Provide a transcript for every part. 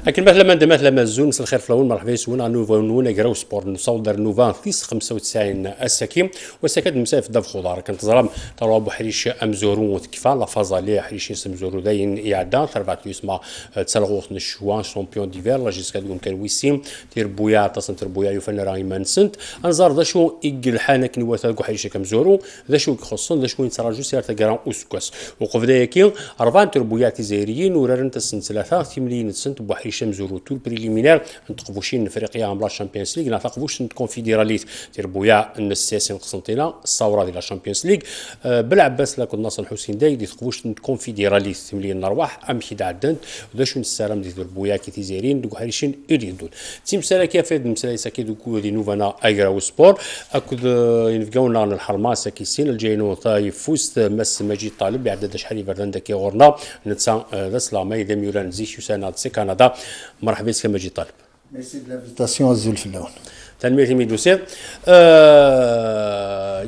لكن مثلا ما زون مساء الخير في الاول مرحبا يسون نوفا نونا كراو سبور نصور نوفا فيس 95 السكيم وسكت مسافه داف خضار كنت زرام ترى ابو حريش امزورو وتكفى لا فازالي حريش سمزورو داين يعدا تربعت يسمع تسلغوت نشوان شامبيون ديفير لا جيسكا دوم كان ويسيم تير بويا تصن تير بويا يفن راي مانسنت انظر ذا شو يقل حانك نواتا كو حريش كمزورو ذا شو يخصن ذا شو يتراجو سير تقرا اسكوس وقف دايكين 4 تير بويا تيزيريين وررنت السن 3 تيملين سنت بو حريش مزورو تو بريليمينير نتقفوشين افريقيا عملا الشامبيونز ليغ نتقفوش الكونفدراليت تير بويا النساسين قسنطينه الصوره ديال الشامبيونز ليغ بالعباس لا كنا ناصر الحسين داي تقفوش الكونفدراليت تملين نروح امشي دعدنت ودا شو السلام ديال بويا كي تيزيرين دوك حريشين يريدون تيم سالا كيفاد مسالا ساكي دوكو دي نوفانا ايغرا سبور اكد ينفقونا الحرمه ساكيسين الجاينو طاي فوست مس مجيد طالب بعدد شحال بردان داكي غورنا نتسا ذا سلامه اذا ميولان زيشو سنه سي كندا مرحبا بك مجيد طالب. ميرسي دو لانفيتاسيون الزول في اللون. تنمير ميدو سير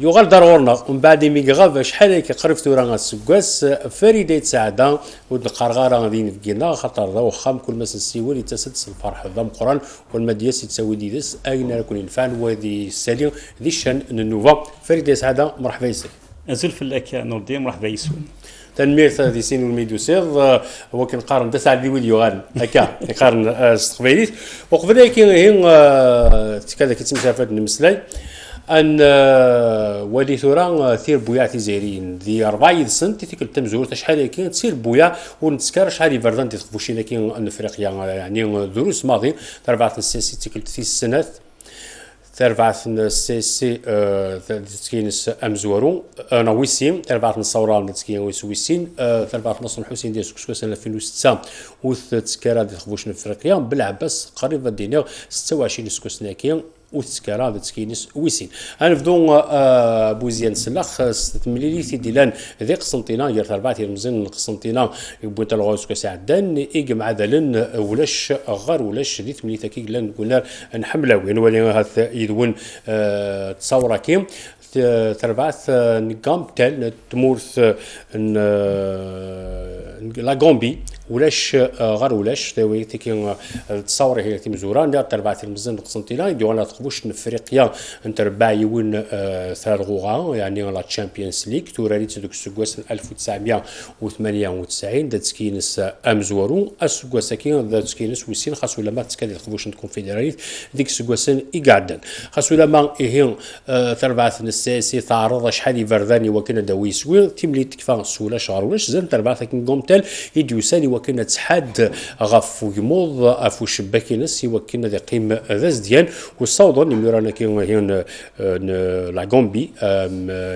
يغال دارورنا ومن بعد ميغاف شحال هيك قربت راه السكاس فريده سعاده ودقرغاره غادي نفكينا خاطر ذا وخام كل ما سنسيول يتسدس الفرح ذا مقران والمدياس يتساوي ديدس اين نكون الفان وهذه السالي ذي الشان النوفا فريده سعاده مرحبا يسك ازول في الاك نور الدين مرحبا يسون تنمير ثلاثي سين والميدو سير هو كنقارن داس على الفيديو غان هكا كنقارن استقباليت وقبل كاين كذا كتمسافات نمسلاي ان ولي ثورا ثير بويا تيزيرين ذي 4 سنت تيكل تمزور شحال كاين تسير بويا ونتسكر شحال فردان تخفوشينا كاين ان افريقيا يعني دروس ماضي 4 سنين تيكل 3 سنوات تربعث سي تسكينس امزورو انا ويسيم تربعث الصورال تسكين ويسين تربعث نصر الحسين ديال سكسكوس 2006 وتسكرا ديال خفوشنا افريقيا بالعباس قريبه دينار 26 سكوسنا كاين وتسكرا ديال تسكينس ويسين غنبداو بوزيان سلاخ مليليتي ديلان ذي قسنطينه غير 4 مزيان قسنطينه بوينت الغوس كسعدان اجمع ذلن ولاش غار ولاش ديت مليتا كي قلنا نحملاو يعني ولي هذا يدون تصور كيم تربعث نقام تال تمورث لا غومبي ولاش غير ولاش تاوي تيكي تصور هي تمزوران دار تربعث المزن قسنطينه يديو لا تخبوش افريقيا نتربع يون ثالغوغا يعني لا تشامبيونز ليغ تورالي تدوك السكواس 1998 دات سكينس امزورو السكواس كاين دات سكينس ويسين خاصو لما تسكادي تخبوش الكونفدراليت ديك السكواسن يقعدن خاصو لما هي تربعث السياسي تعرض شحال يفرداني وكنا داوي سوير تيملي تكفى سولا شهر ولاش زين تربعث كين قومتال يديوساني وكنا تحاد غف يموض افو شباكينس وكنا ذي قيم ذاز ديال والصوض ميرانا كاين لا غومبي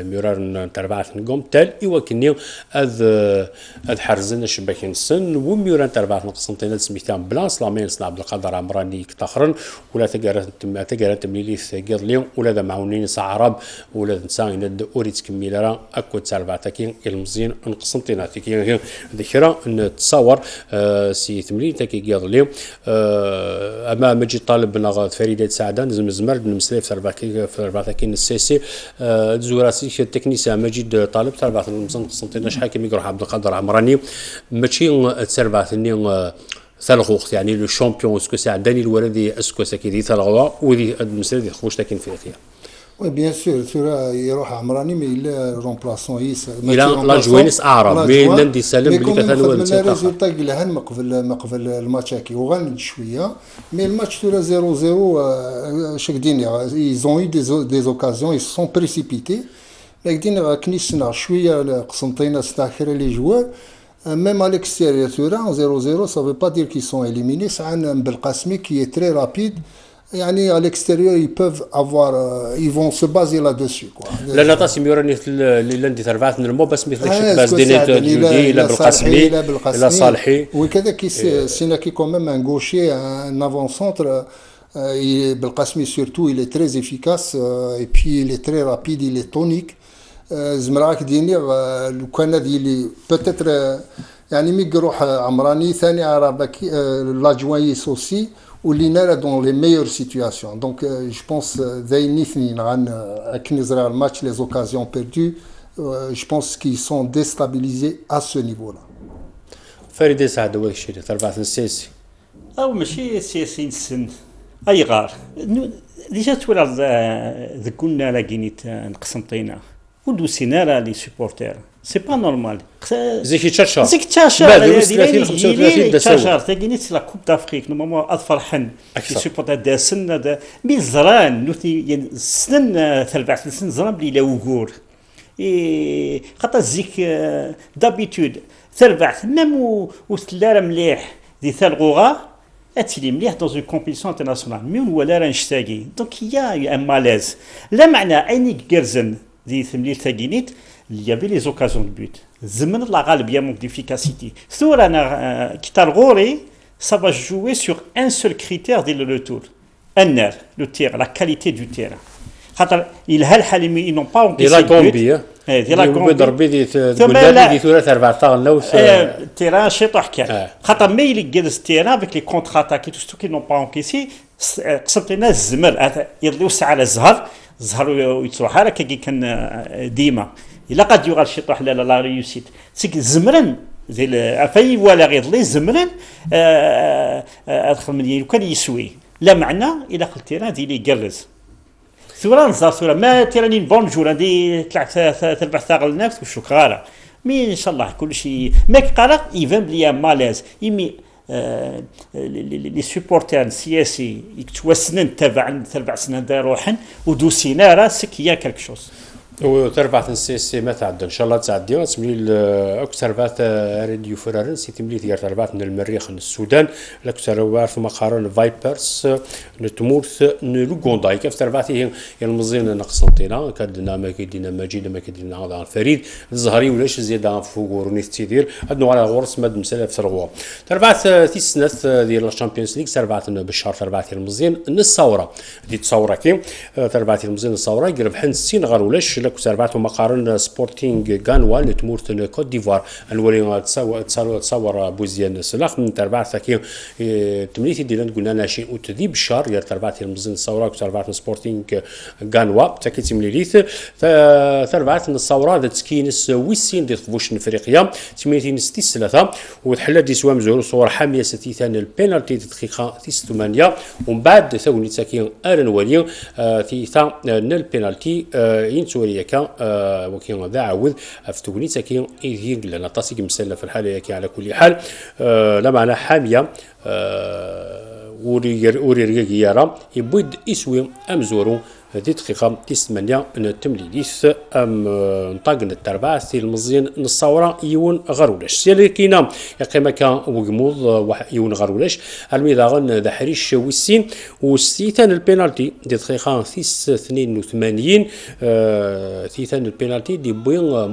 ميران تربعث قومتال وكني اذ حرزنا شباكينسن وميران تربعث قسنطينه سميتان بلاص لامين عبد القادر عمراني كتاخرن ولا تقارات مليليث قال ولا ذا معاونين عرب ولا نسان اوريت كميلرا اكو تربعث كاين المزيان قسنطينه كاين ذكرى نتصور سي ثمرين تاكي قال لي اما مجي طالب بن فريده سعدان زمزمر بن مسلف في 4 كاين السيسي زوراسي التكنيسي مجيد طالب 4 المزن قسنطينه شحال كيما يروح عبد القادر عمراني ماشي تربعثني ثالغوخ يعني لو شامبيون اسكو سعداني الوردي اسكو ساكي ثالغوا ودي المساله دي خوش تاكين في افريقيا. Oui, bien sûr, يروح عمراني مي لا رومبلاسون يس لا جوينس اعرب مي نندي سالم بلي كثانو من الريزولتا قالها ما قبل الماتش هاكي وغنج شويه مي الماتش تورا 0-0 شكديني ايزون اي دي اوكازيون اي سون بريسيبيتي لكن كنيسنا شويه قسنطينه استاخر لي جوار même à l'extérieur en 0-0 ça veut pas dire qu'ils sont éliminés سعان بالقاسمي qui est très rapide يعني à l'extérieur ils peuvent avoir ils vont se baser là-dessus quoi. لا طاسي ميوراني اللي لندي تربعت من المو بس مثل باز دينيت جودي لا بالقاسمي لا صالحي وكذا كي سينا كي كوميم ان غوشي ان افون سونتر بالقاسمي surtout il est très efficace et puis il est très rapide il est tonique زمراك ديني لو كان ديالي بوتيتر يعني مي يروح عمراني ثاني عربك لاجوايس اوسي واللي نرى دون لي ميور سيتوياسيون دونك جو بونس ذاين اثنين عن كي نزرع الماتش لي اوكازيون بيردو جو بونس كي سون ديستابيليزي ا سو نيفو لا فريد سعد هو الشيء تربعث السيسي او ماشي سياسي نسن اي غار ديجا تولى ذكرنا لاكينيت نقسمطينا ودوسينا راه لي سوبورتير سي با نورمال زيك تشاشا زيك تشاشا بعد 30 35 تشاشا تاكينيت لا كوب دافريك نورمالمون اضفرحن لي سوبورتير داسن مي زران نوثي سنن 4 سنين زران بلي لا وغور اي خاطر زيك دابيتود تربع ميم وثلاره مليح دي ثالغوغا اتلي مليح dans une compétition internationale مين ولا راه نشتاقي دونك يا ان مالاز لا معنى عيني كرزن دي ثمليل تاكينيت il y avait les occasions de but زمن لا غالبيه مونك ديفيكاسيتي ثور انا كتار غوري ça va jouer sur un seul critère dès le retour النار لو تير لا كاليتي دو تيران خاطر الى الحالي ils n'ont pas encaissé لا كومبي ديال لا كومبي ضربي دي دي ثلاث اربع طاغ تيران شي طح كان خاطر مي اللي جالس تيران avec les contre-attaques tout ce qui n'ont pas encaissé قسمت لنا الزمر يضليو الساعه على الزهر الزهر ويتروح هكا كي كان ديما الا قد يغال شي طح لا ريوسيت سيك زمرن زي عفاي ولا غيضلي زمرن ادخل من كان يسوي لا معنى الا قلت تيران ديالي يقرز ثوران صورة ما تيراني بونجور هذه طلعت تربح ثاغل النفس وشكرا مي ان شاء الله كل شيء ما قال يفهم بلي مالاز يمي لي سوبورتير سياسي يتوسنن تبع 4 سنين روحن ودوسينا راسك يا كلك شوز وتربعت السيسي ما تعدى ان شاء الله تعدي وتسمي اكثر بات راديو فرارن سي تملي ديال تربعت من المريخ من السودان الاكثر وعرف مقارن فايبرز نتمورث نلوغوندا كيف تربعت هي المزين نقسنطينا كدنا ما كيدينا مجيد ما كيدينا هذا فريد الزهري ولاش زياده فوق ونيت تيدير عندنا على غورس ماد مساله في ترغوا تربعت في السنات ديال الشامبيونز ليغ تربعت بالشهر تربعت المزين الصوره دي تصوره كي تربعت المزين الصوره يربحن 60 غير ولاش لك سربات مقارن سبورتينغ غانوا لتمورت كوت ديفوار الولي تصور بوزيان سلاخ من تربعت كي تمليتي ديال قلنا ناشئ وتذيب الشهر يا تربعت المزن الصوره تربعت سبورتينغ غانوا تاكيت مليليث تربعت الصوره ذات سكينس ويسين دي فوش افريقيا تمليتي ستيس ثلاثه وتحل دي سوام زور صور حاميه ستيثان البينالتي دقيقه 8 ومن بعد ثوني تاكي ارن ولي في ثا البينالتي ينتوري كان وكيون ذا عوض افتوني تاكي يدير لنا طاسيك مسله في الحاله ياكي على كل حال لا معنى حاميه وري ريغيارا يبود يسوي امزورو هذه دقيقة 8 التمليليث نطاقن التربع في المزين الصورة يون غرولش سيالي كينا يقيم كان وقموض يون غرولش الميضاغن ذا حريش ويسين وستيثان البينالتي دي دقيقة 82 ثيثان البينالتي دي بوين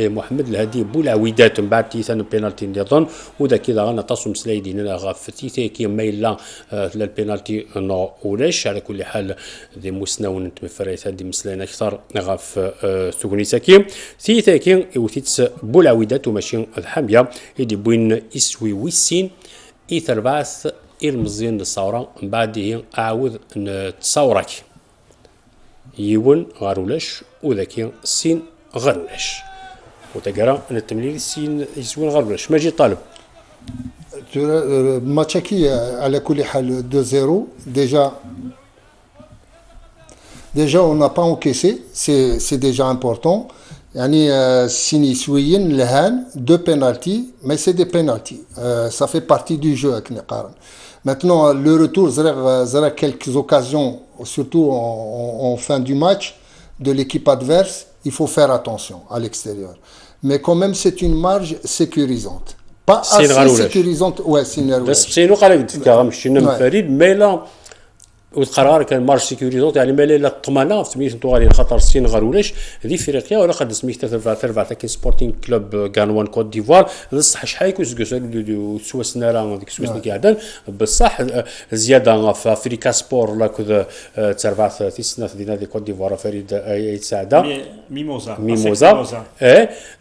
محمد الهادي بولعويدات من بعد ثيثان البينالتي اللي ظن وذا كذا غانا تصم سلايدين غاف ثيثا كي ميلا للبينالتي نو ولش على كل حال ذي مسنا ونتمفريت هذه مسلين اكثر غاف ثغني ساكي ثيثاكي وثيتس بولعويدات وماشي الحاميه يدي بوين يسوي ويسين ايثرباث المزين للصوره من بعد اعاود نتصورك يون غارولش وذاكي سين غرولش وتقرا ان التمليل سين يسوي غرولش ماجي طالب ماتشاكي على كل حال 2-0 déjà on n'a pas encaissé c'est déjà important يعني سينيسويين لهان 2 pénalty mais c'est des pénalty ça fait partie du jeu avec نقارن maintenant le retour زرا quelques occasions surtout en fin du match de l'équipe adverse il faut faire attention à l'extérieur mais quand même c'est une marge sécurisante pas assez sécurisante ouais c'est بس سينو قال لك مشي فريد ميلا والقرار كان مارش سيكوريزونت يعني مالي لا الطمانه في سميتو غادي خاطر الصين غارولاش هذه افريقيا ولا قد سميتها ترفع كاين سبورتينغ كلوب غانوان كوت ديفوار بصح شحال يكون سوسنا راه ديك سوسنا كيعدل بصح زياده في افريكا سبور ولا كذا ترفع في سنه ديال هذه كوت ديفوار فريد يتساعد ميموزا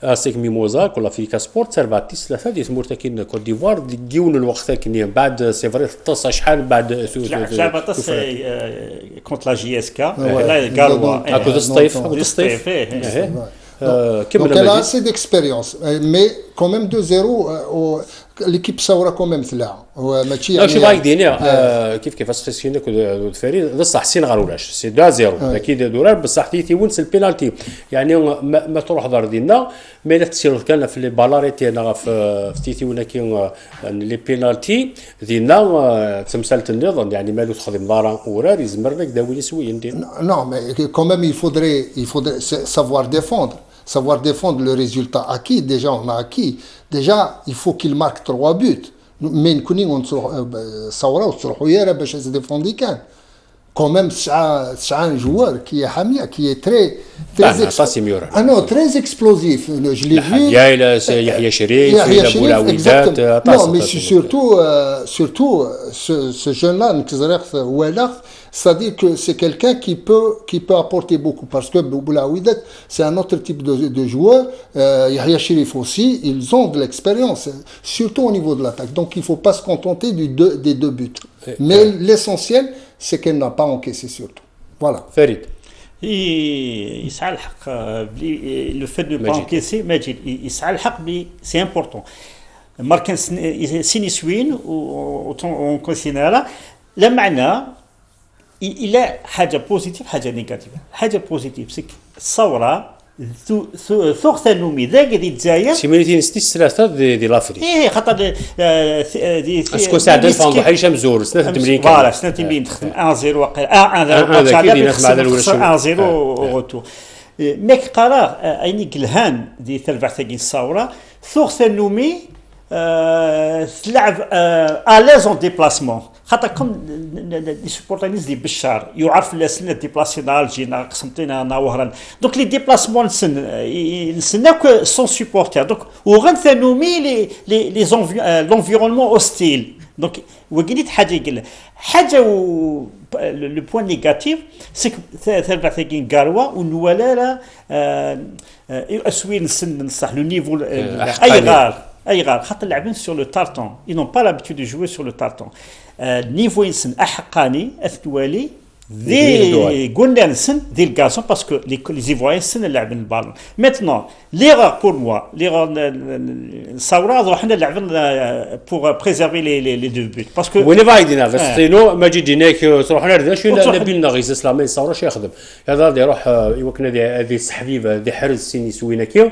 اسيك ميموزا كل افريكا سبور ترفع ثلاثه ديال مرتكين كوت ديفوار ديون الوقت كاين بعد سي فري طاس شحال بعد contre la JSK là Garoua à cause de Steve donc elle a assez d'expérience mais كوميم 2-0 ليكيب ثوره كوميم ثلاعه ماشي يعني شي بايك دينيا كيف اسفسينا كود فريد بصح سين غرولاش سي 2-0 اكيد دولار بصح تي ونس البينالتي يعني ما تروح دار ديالنا مي لا تسير كان في لي بالاريتي انا في تيتي ولكن لي بينالتي ديالنا تمثلت النظام يعني مالو تخدم دارا ورار يزمر لك داوي سويا ندير نو مي كوميم il faudrait savoir défendre le résultat acquis. Déjà, on a acquis. Déjà, il faut qu'il marque 3 buts. Mais nous se défendre. Quand même, c'est un joueur qui est Hamia, qui est très explosif. Je l'ai vu. Yahya Chérif, non, mais surtout ce jeune-là, c'est-à-dire que c'est quelqu'un qui peut apporter beaucoup. Parce que Boulaouidet, c'est un autre type de joueur. Yahya Chérif aussi, ils ont de l'expérience, surtout au niveau de l'attaque. Donc il ne faut pas se contenter des 2 buts. Mais l'essentiel, c'est qu'elle n'a pas encaissé surtout. Voilà. Farid. يسعى الحق لو فيت دو با انكيسي ماجد يسعى الحق بلي سي امبورطون ماركان سيني سوين و كونسينالا لا معنى الى حاجه بوزيتيف حاجه نيجاتيف. حاجه بوزيتيف سيك الثوره ثوغ ثانومي ذاك دي الجزائر سيميليتين ستيس ثلاثه دي لافري خاطر دي اسكو ساعدين فان حي شمزور سنه تمرين فوالا سنه تمرين تخدم 1-0 1-0 روتو ميك قرار ايني قلهان دي ثلاثه الثوره ثوغ ثانومي تلعب اليز اون ديبلاسمون خاطر كم لي سوبورتانيز دي بشار يعرف السنه ديبلاسينا الجينا قسمتينا انا وهران دونك لي ديبلاسمون نسناو سون سوبورتير دونك وغنثانومي لي لونفيرونمون اوستيل دونك وقلت حاجه لو بوين نيجاتيف سي ثلاثه كاروا ونوالا اسوي نصح لو نيفو اي غار خاطر لاعبين سور لو تارتون ils n'ont pas l'habitude de jouer sur le tartan نيفو ينسن احقاني اثوالي دي قلنا نسن دي الكاسون باسكو لي زيفويان سن لاعبين البالون ميتنون ليغور بور موا ليغور الثوره حنا لاعبين بور بريزيرفي لي دو بوت باسكو وين فايدينا فاستينو ما جي ديناك تروح نرد شو نبينا غير اسلامي الثوره شي يخدم هذا يروح يوكنا هذه السحبيبه هذه حرز سيني سوينا كيو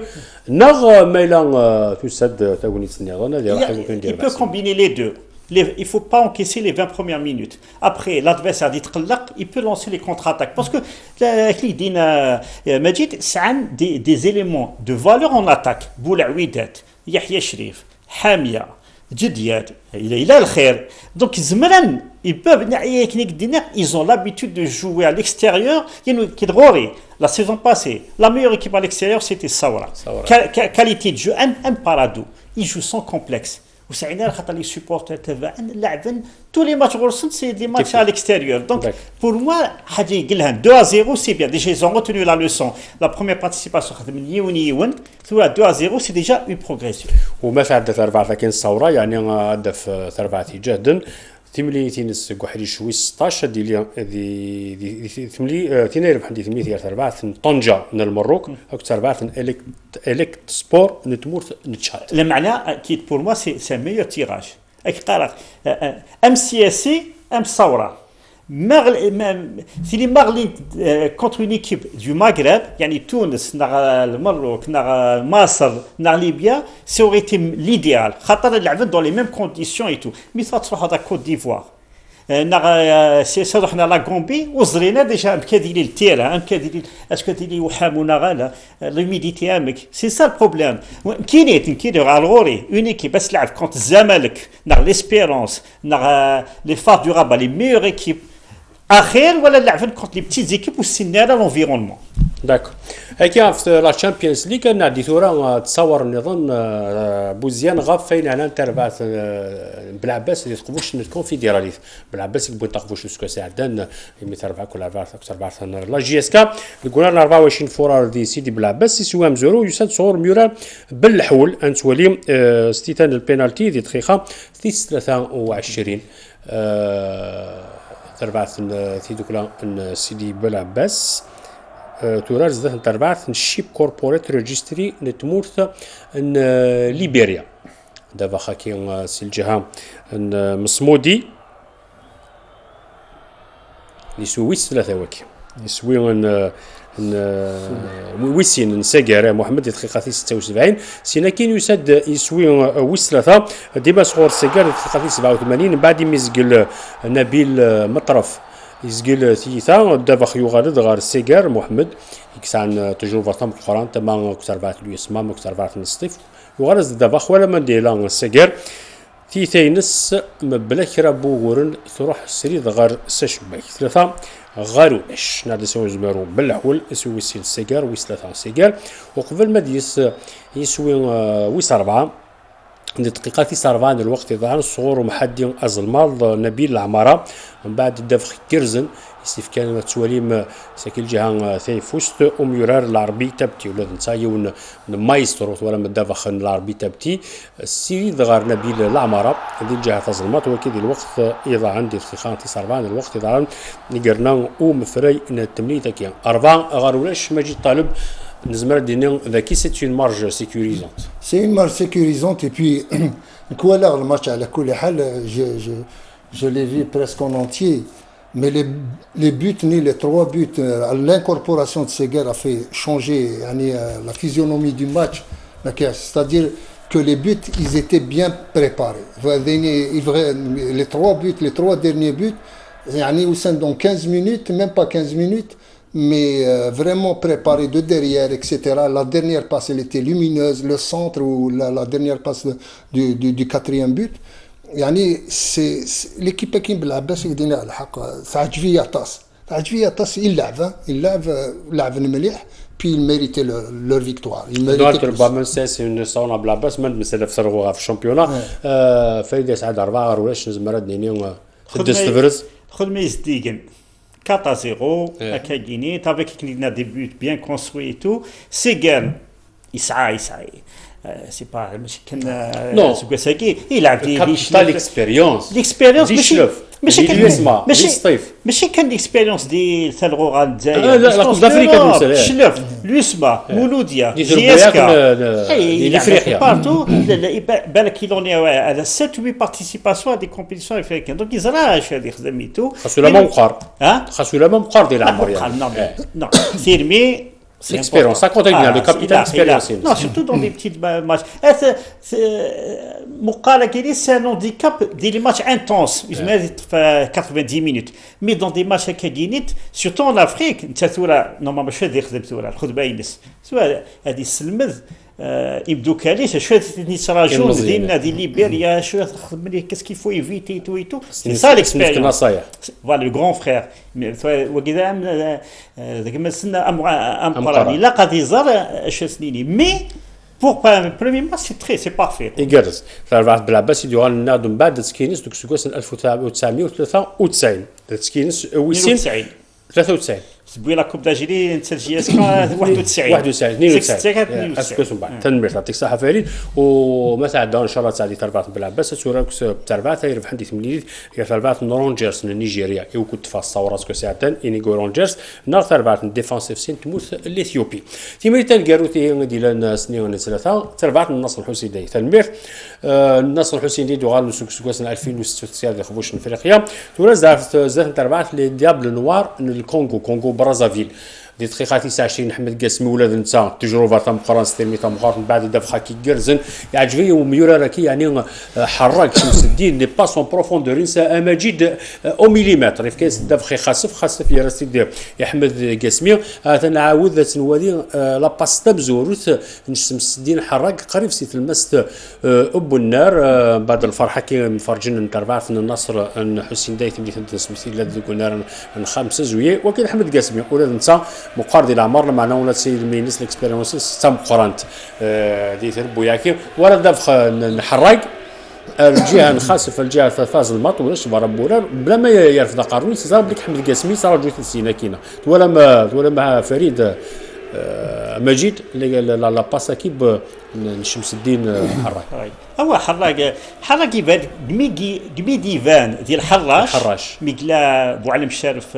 نغ ميلان تسد تاوني النظام هذه راح يمكن ندير il peut combiner les deux. Il ne faut pas encaisser les 20 premières minutes. Après, l'adversaire dit il peut lancer les contre-attaques. Parce que Majid, c'est des éléments de valeur en attaque. Boulaouidat, Yahya Chérif, Hamia, Djidiad, il a le khair. Donc, ils peuvent, ils ont l'habitude de jouer à l'extérieur. La saison passée, la meilleure équipe à l'extérieur, c'était Saoura. Qualité de jeu, un parado. Ils jouent sans complexe. وسعينا خاطر لي سوبورتر تبعنا لاعبين تو لي ماتش غورسن سي دي ماتش على الاكستيريور دونك بور موا حاجه يقلها 2-0 سي بيان ديجا ils ont retenu la leçon la première participation خدم يون ثم 2-0 سي ديجا اون بروغريسيون وما في عندك 4 كاين الثوره يعني هدف 4 جهدا تملي تينس كحري شوي 16 دي تملي تينير بحال تملي ديال 4 طنجه من المروك اكثر 4 الكت سبور نتمور نتشات المعنى اكيد بور موا سي ميور تيراج اك قرا ام سي اس سي ام ثوره سي ماغلين كونتر اون ايكيب دو مغرب يعني تونس نغ المروك نغ مصر نغ ليبيا سي اوريتي ليديال خاطر لعبت دون لي ميم كونديسيون اي تو مي تروح هذا كوت ديفوار نغ سي صرحنا لا غومبي وزرينا ديجا بكاديري التيرا بكاديري اسكو ديري وحامونا غالا لوميديتي امك سي سا البروبليم كاين غالغوري اون ايكيب بس لعب كونت الزمالك نغ ليسبيرونس نغ لي فار دو رابا لي ميور ايكيب اخير ولا لعبن كونت لي بتيت زيكيب والسناره لونفيرونمون داكو هكا في لا تشامبيونز ليغ كان عندي ثوره تصور النظام بوزيان غاب فين على تربعت بالعباس اللي تقفوش الكونفيدراليت بالعباس يبغوا تقفوش سكو ساعدان يمي تربع كل 4 لا جي اس كا يقولنا 24 فورار دي سيدي بالعباس يسوى مزورو يسد صور ميورا بالحول انت ولي ستيتان البينالتي دي دقيقه 23 تربعت في دوكلا سيدي بالعباس تورار زدت نتربعت نشيب كوربوريت ريجستري نتمورث ان ليبيريا دابا خاكي سي الجهه مصمودي يسويس ثلاثة وكي يسوي ويسين نساقر محمد دقيقة 76 سينا كاين يسد يسوي ويس ثلاثة ديما صغور ساقر دقيقة 87 بعد يمزقل نبيل مطرف يزقل ثيثا دابا يغالد غار ساقر محمد يكسعن تجربة تم القرآن تما كتربعت اليسمام كتربعت النصيف يغالد دابا ولا من ديلا ساقر ثيثينس مبلا كرا بوغورن تروح سريد غار سشباك ثلاثة غاروش نادي سوي زمارو بالحول يسوي سيل سيجار ويس ثلاثة سيجار وقبل ما يسوي ويس أربعة دقيقة تيس أربعة الوقت يضعن الصغور ومحدي أزلمال نبيل العمارة من بعد الدفخ كرزن يستيف كان تواليم ساكي الجهة ثاني فوست يرار العربي تبتي ولا نتايون مايسترو ولا مدافخ العربي تبتي السيري ضغار نبيل العمارة هذه الجهة تظلمات وكذا الوقت يضع عندي دقيقة تيس أربعة الوقت يضع نقرنا ومفري التمنية تاكيا أربعة غارولاش ماجي طالب نزمر دينا ذاكي سي اون مارج سيكوريزونت سي اون مارج سيكوريزونت اي بي نكوالا الماتش على كل حال je l'ai vu presque en entier. Mais les buts, ni les 3 buts, l'incorporation de Seger a fait changer la physionomie du match. C'est-à-dire que les buts, ils étaient bien préparés. Les 3 buts, les 3 derniers buts, dans 15 minutes, même pas 15 minutes, mais vraiment préparés de derrière, etc. La dernière passe, elle était lumineuse. Le centre ou la dernière passe du 4e but. يعني سي ليكيب كاين بالعباس يدينا على الحق تعجبيه طاس اللعب مليح بي الميريتي لور فيكتوار دونك ربما سي اون صونا بالعباس من مساله فرغوها في الشامبيونا فايده سعد 4 ولاش نزمر دنيا خدس تفرز خد ميز ديغن 4-0 à Kaginit avec des buts bien construits et tout. Seger يسعى c'est pas non il a l'expérience ماشي كان الاكسبيريونس ديال الغوغان الجزائر لا كوب دافريكا شلف لوسما مولوديا جيسكا افريقيا بارتو بالك يلوني على 7 8 بارتيسيباسيون دي كومبيتيسيون افريكان دونك يزراش هذه خدميتو خاصو لا مقار ديال العمر non c'est C'est l'expérience, ça compte bien, le capital expérience. Non, surtout dans des petits matchs. C'est un handicap des matchs intenses, 90 minutes. Mais dans des matchs à Kaginit, surtout en Afrique, normalement, je fais des يبدو كاليس شويه نيتراجون ديالنا ديال ليبيريا شويه خدمني كاسكي فو ايفيتي تو اي تو سي سا ليكسبيريونس نصايح فوالا لو غران فرير وكذا ذاك ما سنة ام قراني لا قد يزار شسنيني مي بور بريمي ماتش سي تري سي بارفي يجرز فالبعض بالعباس يديروا لنا من بعد تسكينس دوك سكو سنه 1993 تسكينس ويسين 93 سبوي لا كوب داجيلي انت جي اس 91 92 بعد تنمير تعطيك الصحه فريد وما تعدى ان شاء الله تعدي تربات بالعباس سوراكس تربات يربح عندي 8 هي تربات رونجرز من نيجيريا يو كنت فاصا راسكو ساعتين انيغو رونجرز نار تربات ديفونسيف سين تموت الاثيوبي تيمريتان كاروتي ديال سنين ثلاثه تربات النصر الحسيني تنمير النصر الحسيني دوغال سوكسو 2006 ديال خبوش افريقيا ولا زاد تربات لي ديابل نوار الكونغو برازافيل دي دقيقة 29 أحمد قاسمي ولاد نتا تجربة تم فرنسا ترمي تم مقارنة بعد دفخة كي جرزن يعجبني وميورا راكي يعني حراك شمس الدين ني با سون بروفوندور ينسى أماجيد أو مليمتر يفكاس دفخي خاسف يا راسي أحمد قاسمي تنعاود تنوالي لا باس تبزوروث نشمس الدين حراك قريب سيت المست أبو النار بعد الفرحة كي مفرجن نتربع في النصر حسين دايت اللي تنسمسي لاد النار 5 زوية وكاين أحمد قاسمي ولاد نتا مقارنة العمر معنا ولا سيد المينيس الاكسبيريونس تم مقارنت دي تربو ياكي ولا دفخ نحرق الجهه نخاسف الجهه فاز المط ولا شبار بولا بلا ما يرفض قارون صار بك حمد قاسمي صار جوج سينا كينا ولا ما فريد مجيد لا باس كيب شمس الدين حراج. هو حراج يبان قمي ديفان ديال الحراش ميكلا بو علم الشارف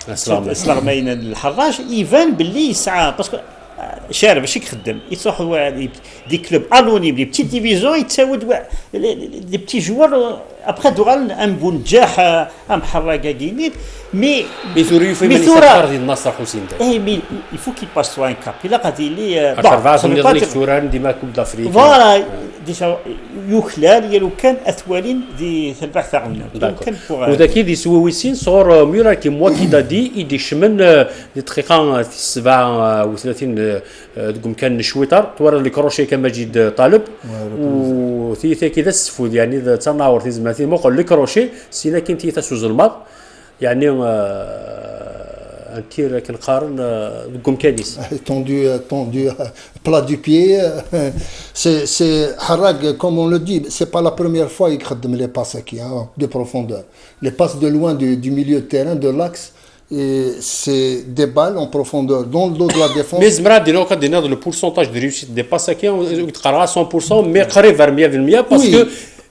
اسلامين الحراج يبان باللي يسعى باسكو شارف ماشي يخدم يصح دي كلوب انونيم دي بتي ديفيزيون يتساود دي بتي جوار ابخي دوغال ان بو نجاح ام حراقه كينيت مي ثوري في ميثورا ديال النصر حسين اي مي يفو كي باس سوا ان كاب الا غادي لي با ثوران ديما كوب دافريك فوالا ديجا يوكلال يلو كان اثوالين دي البحث عنا كان وذاك دي سويسين صور ميرا كي مواكيدا دي شمن دي دقيقه 37 تقوم كان شويتر تورا لي كروشي كان مجيد طالب وثي كذا السفود يعني تناور في زعما مو قال لي كروشي سينا كاين تي سوز الماض يعني انتير كنقارن تقوم كاديس tendu plat du pied c'est Harag comme on le dit c'est pas la première fois qu'il خدم les passes qui de profondeur les passes de loin du milieu de terrain de l'axe et c'est des balles en profondeur dans le dos de la défense. Mais Zmra dit que le pourcentage de réussite des passes qui يتقرا 100% mais قريب vers 100% parce que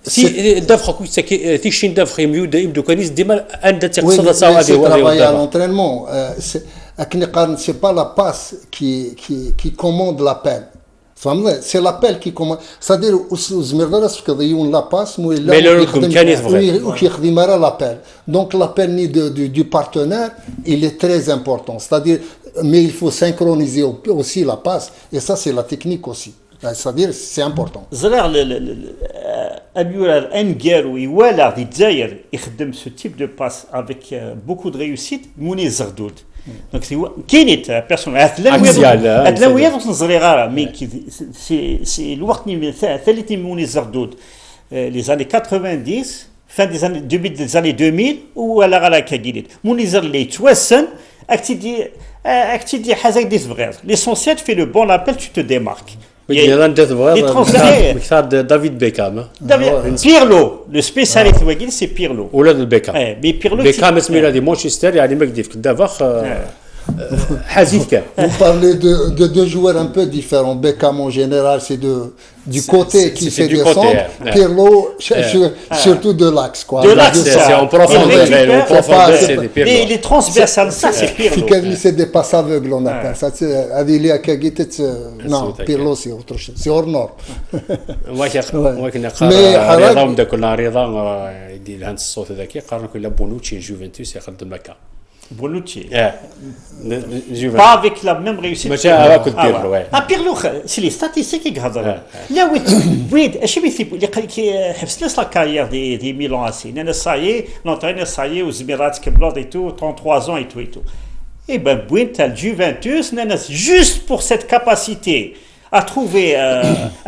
si دافخ كويس تيشين دافخ يبدو كنيس ديما عند تقصد سواء هذه travail à l'entraînement c'est pas la passe qui commande l'appel. C'est l'appel qui commande. C'est-à-dire الزمير راسك يضيعون لا باس ولا يخدم l'appel. Donc l'appel du partenaire il est très important. C'est-à-dire mais il faut synchroniser aussi la passe et ça c'est la technique aussi. C'est-à-dire c'est important. زرع اليورال انجارو يوالا دي الجزائر يخدم ce type de passe avec beaucoup de réussite موني زغدود. Donc كاينت بيرسون هاد صغيره مي سي الوقت ثالث موني زغدود لي زاني 90 fin des années début des années 2000 ولا غلا كاينت موني زر لي توسن اكتي حاجه دي صغير l'essentiel tu fais le bon appel tu te démarques. David Beckham. Pirlo, le spécialiste c'est Pirlo. ولاد البيكام. Mais Pirlo Beckham اسمي لدي مانشستر يعني ما كديف كدافخ حزيف كان. Vous parlez de deux joueurs un peu différents. Beckham en général c'est du côté qui fait descendre. Pirlo surtout de l'axe quoi. De l'axe c'est en profondeur. Les transversales ça c'est Pirlo. C'est des passes aveugles on appelle ça. هذه كاجيت non Pirlo c'est autre chose. C'est hors norme. ولكن رضا من داك رضا يدير هاد الصوت هذاك يقارن كل بونوتشي جوفنتوس يخدم هكا. Bonucci. Pas avec la même réussite. Pirlo, c'est les statistiques qui gardent. Là où je me dis حبس la carrière des Milan AC. Ça y est, l'entraîneur ça y est aux Émirats Kebblad et tout, 33 ans et tout et tout. Et ben Buint al Juventus, juste pour cette capacité à trouver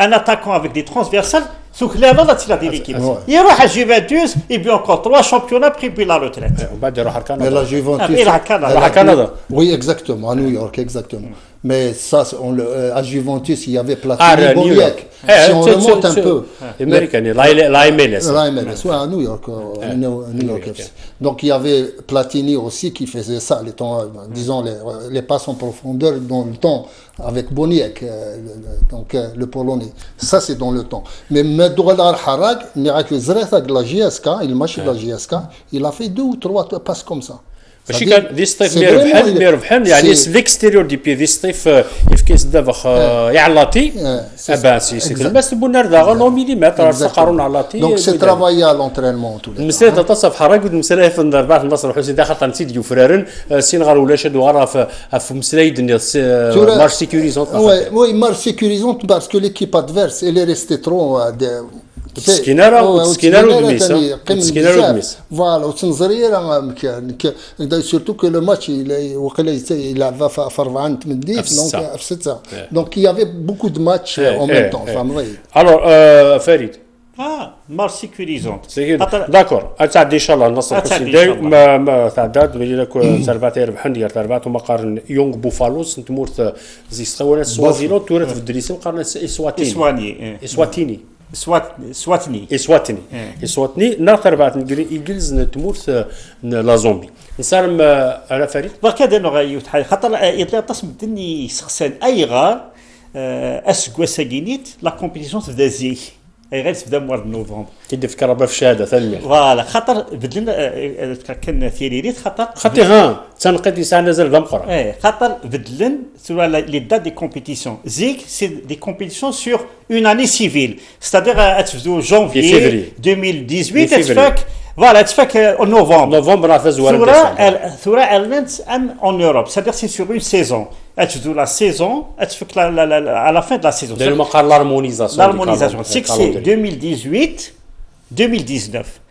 un attaquant avec des transversales. سوك لا لا تلا ليكيب يروح الجوفنتوس يبي encore 3 championnats puis la retraite وبعد يروح Mais la Juventus راح كندا. Oui exactement à New York exactement. Mais ça à Juventus il y avait Platini Boniek. Si on remonte un peu américain l'AMLS soit à New York New York FC. Donc il y avait Platini aussi qui faisait ça les temps disons les passes en profondeur dans le temps avec Boniek donc le polonais. Ça c'est dans le temps. Mais Medoual Al-Harag, miracle Zreta de la JSK, il marche de la JSK, il a fait 2 ou 3 passes comme ça. ماشي كان ذي الصيف مي ربحان يعني ليكستيريور دي بي ذي الصيف كيس دابخ يعلاطي اباسي سي الماس بونار دا غنو مليمتر سقرون علاتي دونك سي ترافاي ا لونترينمون تو مسيت تصف حراق ود مسلا في النضر النصر حسين داخل تنسيد يفرارن سينغال ولا شادو غرا في مسلايد مارش سيكوريزونت وي مارش سيكوريزونت باسكو ليكيب ادفيرس elle est restée trop سكينارا ودميس فوالا وتنزريره سورتو كو لو ماتش وقيلا يلعب في 4 8 دونك في 6 دونك il y avait beaucoup de matchs en même temps alors فريد مارش سيكوريزونت داكور تعدي ان شاء الله النصر الحسين ما تعداد بيجي لك سيرفاتير ربحان ديال تربات وما قارن يونغ بوفالوس نتمورت زي سوالات سوازيلو تورات في الدريسي مقارنه اسواتيني سواتني يسواتني نار تربعت نقري يجلز نتموت لا زومبي نسالم على فريد وكذا نغيو خاطر يطلع تصم الدني سخسان اي غار اسكوا ساكينيت لا كومبيتيسيون تبدا زيك اي غير تبدا موالد نوفمبر كيدير في كربه في الشهاده ثاني فوالا خاطر بدلنا كان ثيريريت خاطر ها تنقد يسعى نزل بمقرا خاطر بدلن sur les dates des compétitions. ZIC, c'est des compétitions sur une année civile. C'est-à-dire, janvier 2018, voilà, tu fais qu'en novembre. En Europe, c'est-à-dire c'est sur une saison. Tu fais la saison, tu fais à la fin de la saison. L'harmonisation. C'est que c'est 2018, 2019.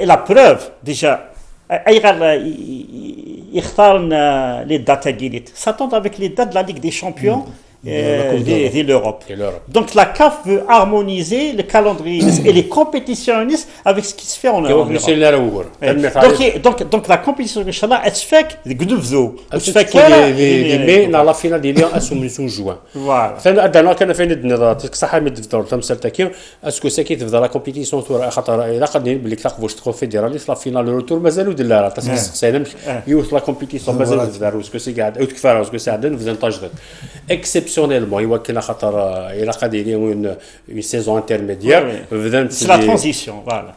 Et la preuve, déjà, les dates s'attendent avec les dates de la Ligue des Champions de l'Europe. Donc la CAF veut harmoniser le calendrier et les compétitions avec ce qui se fait en Europe. Donc la compétition, Inch'Allah, elle se fait de Gduvzo. Elle se fait que dans la finale ديالها اسهم من جوان. Voilà. فانا كان فين النظام صح مد في دور تمثل تاكيو اسكو ساكيت في لا كومبيتيسيون تور خاطر الا قد بلي تاخذ كونفيدرالي في لا فينال روتور مازالوا دلها تسقسينا يوث لا كومبيتيسيون مازال داروا اسكو سي قاعد او تكفى اسكو ساعدين في تاجدد اكسبسيونيلمون يوكل خاطر الا قد يديروا اون سيزون انترميديير C'est la transition, voilà.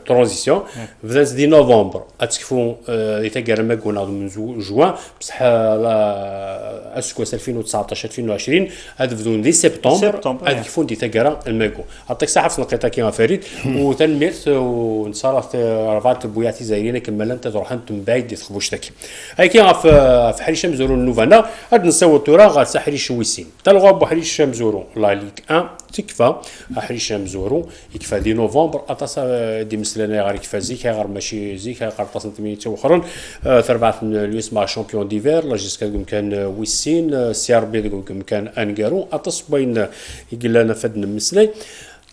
ترانزيسيون بدات دي نوفمبر اتكفون يتقرا ما قلنا من جوان بصح اسكو 2019 2020 هاد بدون دي سبتمبر هاد كيفون دي تقرا الماكو عطيك صحه في النقيطه كيما فريد وتنميرت ونصرفت رفعت بوياتي زايرين كمل انت تروح انت من بعيد تخبوش تاكي هاي كي في حريشه مزورو النوفانا هاد نساو التورا غا حريش ويسين تلغوا بو حريش مزورو لا ليغ 1 تكفى حريش مزورو يكفى دي نوفمبر اتصا دي مسلنا غير كيفا زيك غير ماشي زيك غير تصنت ميتو اخرين تربعت اليوس مع شامبيون ديفير لا جيسكا كان ويسين سي ار بي كان انغارو اتص بين يقول لنا فدنا مسلاي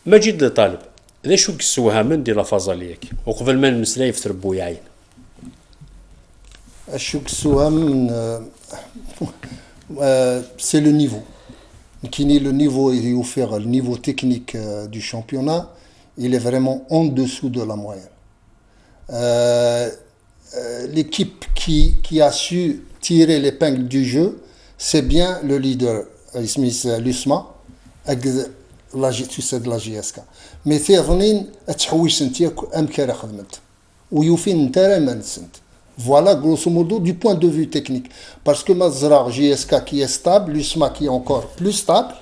مجيد طالب ذا شو كسوها من دي لا فازاليك وقبل ما المسلاي يفتر بوياين شو كسوها من سي لو نيفو كيني لو نيفو يوفر النيفو تكنيك دو شامبيونات il est vraiment en dessous de la moyenne. L'équipe qui a su tirer l'épingle du jeu, c'est bien le leader, Smith Lusma, tu sais de la GSK. Mais ثانيين تحويش انت امكره خدمت ويوفين انت ما نسنت. Voilà grosso modo du point de vue technique. Parce que Mazra GSK qui est stable, Lusma qui est encore plus stable.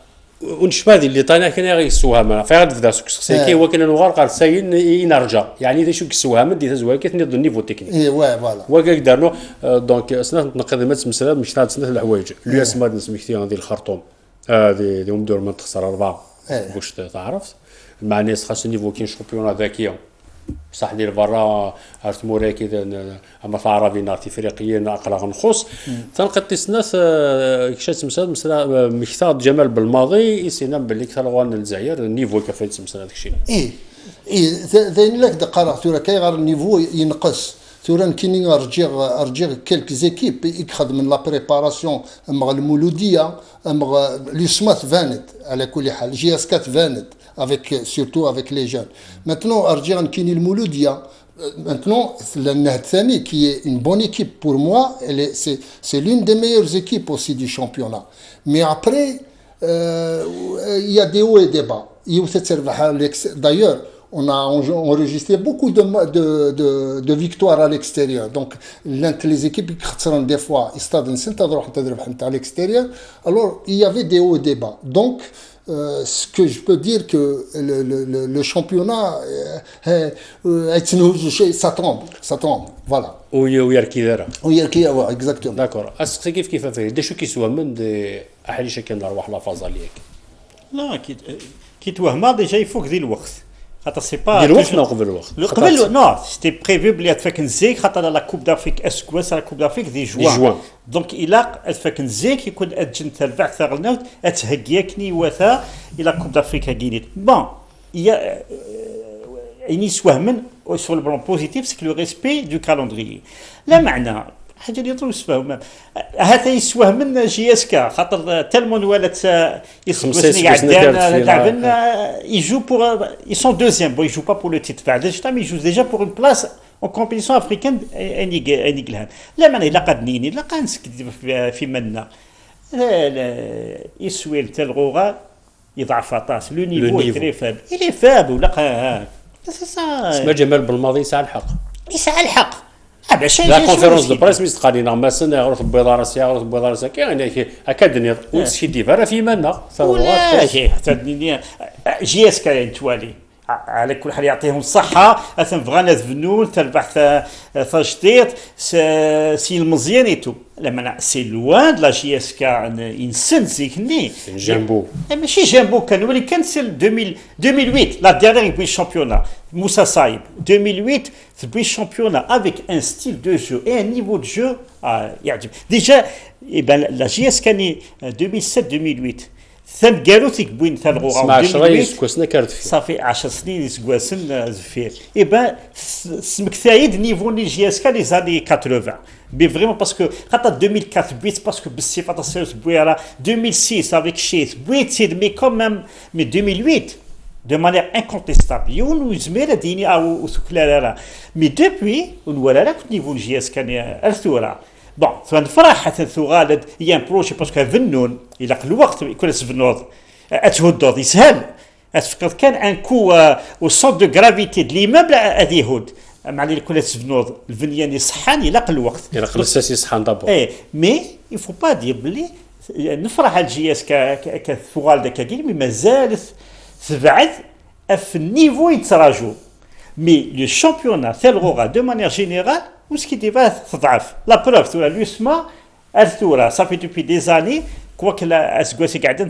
ونشبه اللي طانا كان يسوها ما فغاد في داسك سكسي هو كان نغار قال ساين ينرجع يعني اذا شو كسوها من دي تزوا كيف نض النيفو تكنيك اي وي فوالا وكاك دارنو دونك سنه تنقدمات مساله مش تاع سنه الحوايج لو اسماء نسميتي هذه الخرطوم دي مدور من تخسر 4 واش تعرف مع ناس خاص النيفو كاين شامبيون ذكيه صح دير برا عرفت موراي كذا اما في عربي افريقيين اقرا نخص تنقد تسناس كشات مساله مختار جمال بالماضي يسينا باللي كثر الجزائر النيفو كيفاش مساله هذاك الشيء اي ذين لك قرا ثورا كي غير النيفو ينقص ثورا كاينين ارجيغ كيلك زيكيب يخدم من لا بريباراسيون مع المولوديه مع لي سمات فانت على كل حال جي اس 4 فانت avec surtout avec les jeunes. Maintenant, Arjiran Kini le Mouloudia, maintenant, le Nahatsani qui est une bonne équipe pour moi, c'est l'une des meilleures équipes aussi du championnat. Mais après, il y a des hauts et des bas. D'ailleurs, on a enregistré beaucoup de victoires à l'extérieur. Donc, les équipes qui ont des fois, à l'extérieur, alors il y avait des hauts et des bas. Donc, ce que je peux dire que le championnat ça tombe voilà ويركي دارا exactement داكور اسقسي كيف فيه دا شو كيسوا من دي احليشه كان نروح لا فازاليك لا كي توهما ديجا يفوق ذي الوقت خاطر سي با دير وقت قبل الوقت قبل نو سيتي بريفي بلي تفك نزيك خاطر لا كوب دافريك اسكواس لا كوب دافريك دي جوان دونك الى تفك نزيك يكون اجن تربع ثغل نوت اتهكيكني وثا الى كوب دافريك هاكينيت بون يا اني سوهمن sur le plan positif c'est que le respect du calendrier لا معنى حاجه اللي يطلب يسفهم هذا يسوه من جي اس كا خاطر تالمون ولات يسقسني قاعدين لاعبين يجو بور ils sont deuxième bon ils jouent pas pour le titre بعد mais ils jouent déjà pour une place en compétition africaine انيغلان لا معنى لا قد نيني لا قانسك في منا يسوي التلغوغا يضعف طاس لو نيفو تري فاب الي فاب ولا سي سا اسمه جمال بالماضي يسعى الحق الحق لا كونفيرونس دو بريس ميست قالينا مثلا غرف بيضارسيا غرف بيضارسيا كاين هكا الدنيا وتشي ديفا في منا ولا شي حتى الدنيا جي اس كاين توالي على كل حال يعطيهم الصحة أثن فغانا ذبنول تربح ثجتيط سي المزيان ايتو لما سي لوان لا جي اس كا ينسن زيكني جامبو ماشي جامبو كان ولي كان سي 2008 لا ديريير بوي شامبيونا موسى صايب 2008 بوي شامبيونا افيك ان ستيل دو جو اي ان نيفو دو جو يعجب ديجا لا جي اس كاني 2007 2008 ثم قالوا تيك بوين ثال غوغا سمع 10 يسكوسنا كارت فيه صافي 10 سنين يسكواسن زفير ايبا سمك ثايد نيفو ني جي اس كا لي زاني 80 بي فريمون باسكو خاطر 2004 بويت باسكو بالصفه السيرس بويرا 2006 افيك شيت بويت سيد مي كومام مي 2008 de manière incontestable يون وزميره ديني او سكلا مي دوبوي ولا لا كنت نيفو جي اس كان الثوره بون فنفرح حتى ثغالد هي ان بروجي باسكو فنون الى الوقت يكون سفنوض اتهدود يسهل اتفكر كان ان كو او سونت دو غرافيتي د ليمابل ادي هود معني كل سفنوض الفنيان يصحان الى الوقت الى الاساس يصحان دابور اي مي يفو با دير بلي نفرح على الجي اس كثغالد كاكي مي مازال تبعد في النيفو يتراجو مي لو شامبيونا ثالغوغا دو مانيير جينيرال وسكي ديفا تضعف لا بروف تورا لوسما الثورة صافي دوبي دي زاني كواك لا اسكواسي قاعدين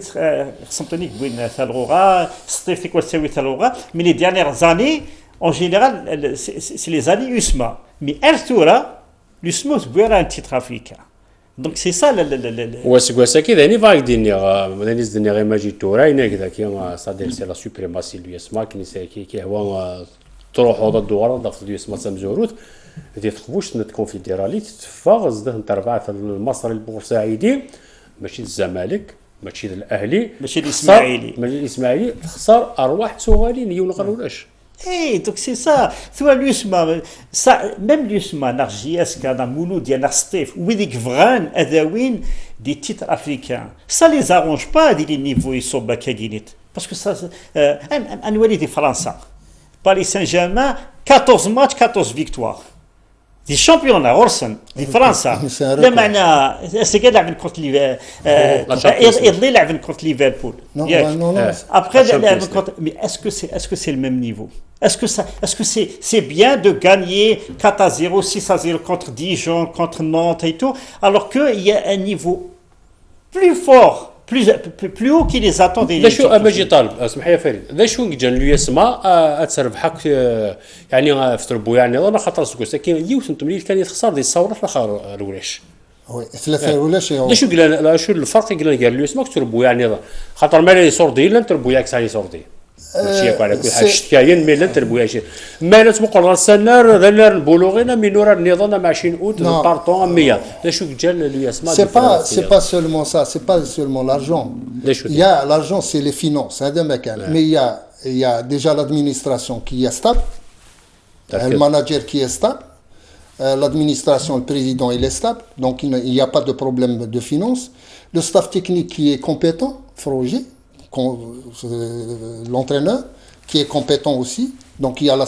خصمتني بين ثالغوغا سطيفتي كوا تساوي ثالغوغا مي لي ديانيير زاني اون جينيرال سي لي زاني يوسما مي الثورة لوسما تبويرا ان تيتر افريكان دونك سي سا واسكواسا كي داني فايك ديني مانيز ديني غير ماجي تورا هنا كذا كي صادير سي لا سوبريماسي لوسما كي هو تروح هذا الدوار ضغط لوسما سامزوروت دي تخبوش نت كونفدراليت تفاغز ده تربع المصري البورسعيدي ماشي الزمالك ماشي الاهلي ماشي الاسماعيلي ماشي الاسماعيلي خسر ارواح صغارين يوم قالولاش اي دونك سي سا ثوا لوسما ميم لوسما ناخ جي اس كان مولود ديال ناخ ستيف ويديك فغان اداوين دي تيتر افريكان سا لي زارونج با دي لي نيفو يصوب كاكينيت باسكو سا انوالي دي فرنسا باريس سان جيرمان 14 ماتش 14 فيكتوار دي شامبيون غورسن دي فرنسا لا معنى سي لعب كونت لي يضلي لعب كونت ليفربول نو ابخي لعب كونت مي اسكو سي الميم نيفو اسكو سي بيان دو غانيي 4-0 6-0 contre Dijon contre Nantes et tout alors que il y a un niveau plus fort plus haut qui les attend des شو ماجي طالب اسمح يا فريد ذا شو جا اليسما تربحك يعني في تربو يعني انا خاطر سكوس كاين يوث انتم اللي كان يتخسر دي الثوره في الاخر الولاش وي ثلاثه ولاش لا شو قال شو الفرق قال اليسما تربو يعني خاطر ما لي صوردي لا تربو ياك ساني صوردي ماشي على كل حاجه شتكاين مي لا تربو يا شي ما لا تبقى السنار ذا البولوغينا مينورا النظام مع 20 اوت بارطون 100 لا شو جا اليسما c'est pas seulement ça c'est pas seulement l'argent il y a l'argent c'est les finances هذا ما كان mais il y a déjà l'administration qui est stable le manager qui est stable l'administration le président il est stable donc il n'y a pas de problème de finances le staff technique qui est compétent Froger l'entraîneur qui est compétent aussi donc il y a la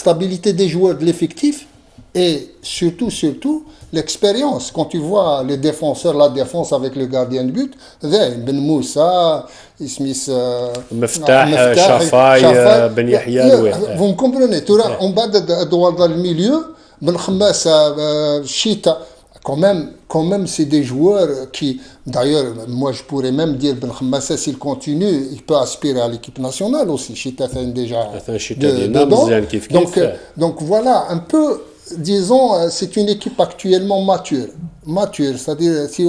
stabilité des joueurs de l'effectif et surtout l'expérience quand tu vois les défenseurs la défense avec le gardien de but Ben Moussa Smith Meftah Chafai Ben Yahya vous me comprenez on bat dans le milieu Ben Khammassa Chita quand même c'est des joueurs qui d'ailleurs moi je pourrais même dire Ben Khammassa s'il continue il peut aspirer à l'équipe nationale aussi Chita fait déjà dedans donc voilà un peu disons c'est une équipe actuellement mature c'est-à-dire si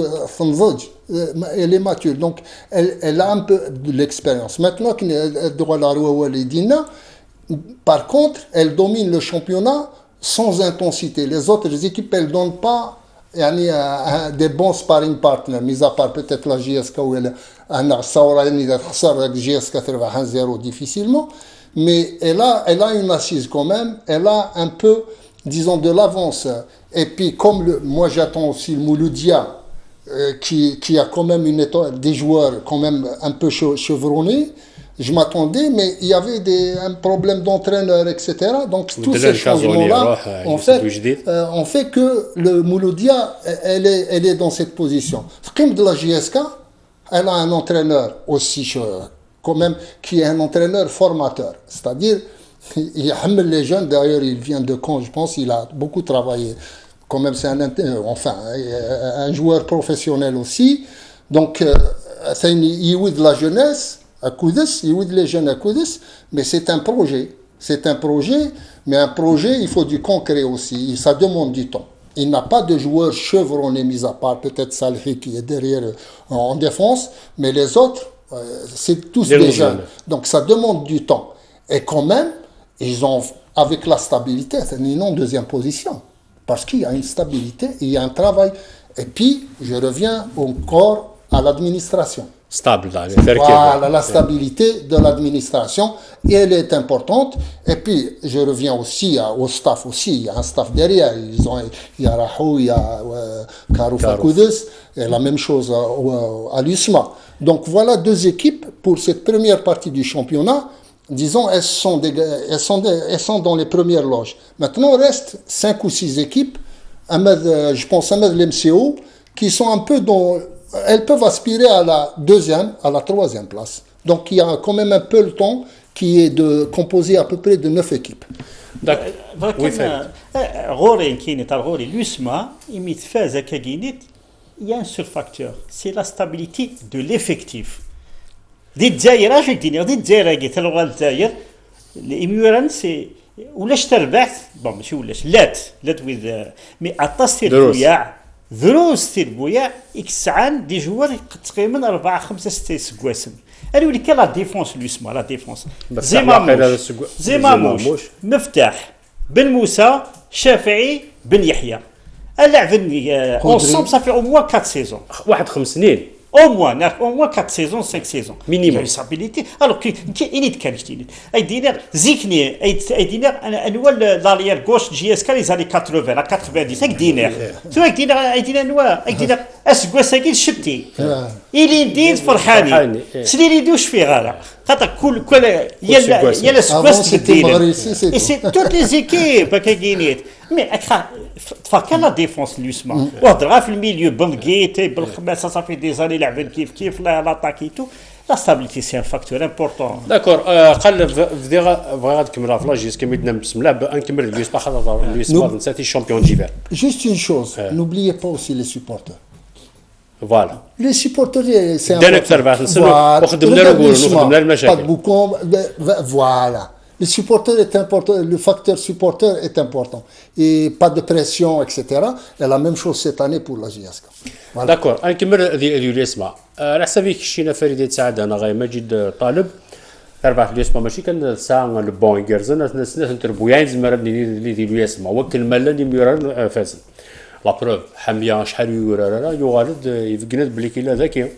elle est mature donc elle a un peu de l'expérience maintenant par contre elle domine le championnat sans intensité. Les autres équipes, elles ne donnent pas des bons sparring partners, mis à part peut-être la GSK où elle a GSK 1-0 difficilement, mais elle a une assise quand même, elle a un peu, disons, de l'avance. Et puis, comme moi j'attends aussi le Mouloudia, qui a quand même des joueurs quand même un peu chevronnés, je m'attendais, mais il y avait un problème d'entraîneur, etc. Donc tous ces changements-là ont fait que le Mouloudia, elle est dans cette position. Fkim de la JSK, elle a un entraîneur aussi, quand même, qui est un entraîneur formateur. C'est-à-dire, il aime les jeunes, d'ailleurs il vient de Caen, je pense, il a beaucoup travaillé. Quand même, c'est un joueur professionnel aussi. Donc, c'est de la jeunesse. À Koudès, il y a les jeunes à Koudès, mais c'est un projet. C'est un projet, mais un projet, il faut du concret aussi. Ça demande du temps. Il n'a pas de joueurs chevronnés, mis à part peut-être Salhi qui est derrière en défense, mais les autres, c'est tous des jeunes. Donc ça demande du temps. Et quand même, ils ont, avec la stabilité, c'est une en deuxième position. Parce qu'il y a une stabilité, il y a un travail. Et puis, je reviens encore à l'administration. Stable, voilà, la stabilité de l'administration, et elle est importante. Et puis, je reviens aussi au staff aussi. Il y a un staff derrière. Il y a Rahou, il y a Karoufa Koudès, et la même chose à l'USMA. Donc, voilà deux équipes pour cette première partie du championnat. Disons, elles sont dans les premières loges. Maintenant, il reste 5 ou 6 équipes, je pense à l'MCO, qui sont un peu dans... Elles peuvent aspirer à la deuxième, à la troisième place. Donc il y a quand même un peu le temps qui est composé à peu près de 9 équipes. D'accord. Il y a un seul facteur, c'est la stabilité de l'effectif. دي الجزائر اش دير دي الجزائر قالت لغه الجزائر الاميران سي ولاش تربحت بون ماشي ولاش لات وذ مي اطاستير بوياع دروس تير بوياع اكسعان دي جوار تقريبا 4 5 6 سكواسن انا ولي كان لا ديفونس لوسما لا ديفونس زي ماموش مفتاح بن موسى شافعي بن يحيى اللاعبين اونصومبل صافي او موا 4 سيزون واحد 5 سنين au moins 4 saisons, 5 saisons. Minimum. Stabilité. Alors, il est qualifié. Il dit, Zikni, il dit, l'arrière gauche GSK les années 80, à 90, il dit, tu vois, il dit, est-ce que c'est qu'il chute? Il est dit, Farhani. C'est les deux cheveux. Il y a le squash de et c'est toutes les équipes qui gagnent. Mais تفكر لا ديفونس لوسما وهضرها في الميليو بنغيتي بالخماسه صافي دي زاني لعبن كيف لاطاكيتو لا ستابيليتي سي ان فاكتور امبورطون داكور قال بغا تكملها في لاجيس كميدنا بسم الله نكمل لوسما خاطر لوسما نساتي الشامبيون ديفير juste une chose n'oubliez pas aussi les supporters voilà les supporters c'est un وخدمنا المشاكل pas beaucoup voilà. Le supporter est important, le facteur supporter est important. Et pas de pression, etc. Et la même chose cette année pour la GSK. Voilà. D'accord. أنا كمل ذي الاسماء. على حسابي كشينا فريدة سعد أنا غير مجد طالب. أربعة الاسماء ماشي كان ساعة البون جرزنا ناس تربويان زمرة اللي ذي الاسماء وكل ملل يميران فازن. لا بروف حمية شحال يغالد يفقند بلي كيلا ذكي.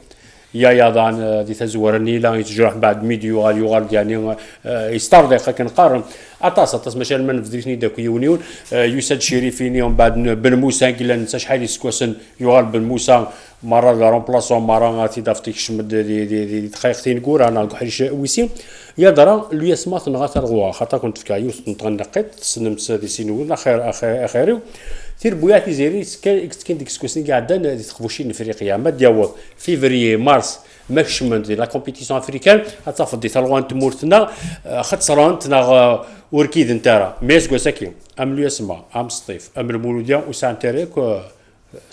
يا ضان دي تزورني لا يتجرح بعد ميديو يغال يعني يسترضي كنقارن اطاس ماشي من فدريتني داك يونيون يسد شريفيني ومن بعد بن موسى كلا نسى شحال يسكوسن يغال بن موسى مره لا رومبلاسون مره تيدافتيك شمد دي دقيقتين كور انا حريش ويسين يا درا الياسما تنغا خاطر كنت في كايوس نتغنقيت سنمس دي سينول اخيري تير بوياتي زيري كاين ديك سكوسني قاعده تخفوشين افريقيا ما ديال فيفري مارس ماكش من لا كومبيتيسيون افريكان تصافد دي تالوان تمورتنا خاطر تنا وركيد نتارا ميس كوساكي ام الياسما ام سطيف ام المولوديا وسان تاريك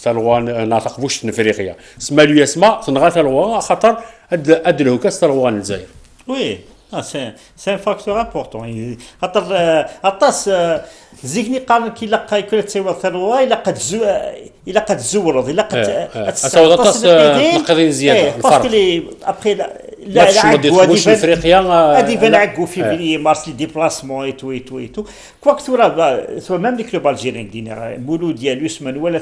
تالوان ناطقفوش افريقيا سما الياسما تنغا تالوان خاطر ادلو كاس تالوان الجزائر وي c'est un facteur important. أطاس زيكني قال كي لقى يكون تسوى ثروة إلا قد زورض إلا قد أطاس نقدين زيادة parce que après لا تخرجوش من افريقيا هذه بنعقوا في بلي مارس لي ديبلاسمون اي تو اي تو اي تو كواك تورا سوا ميم لي كلوب الجيريان دينا مولود ديال يوسمان ولا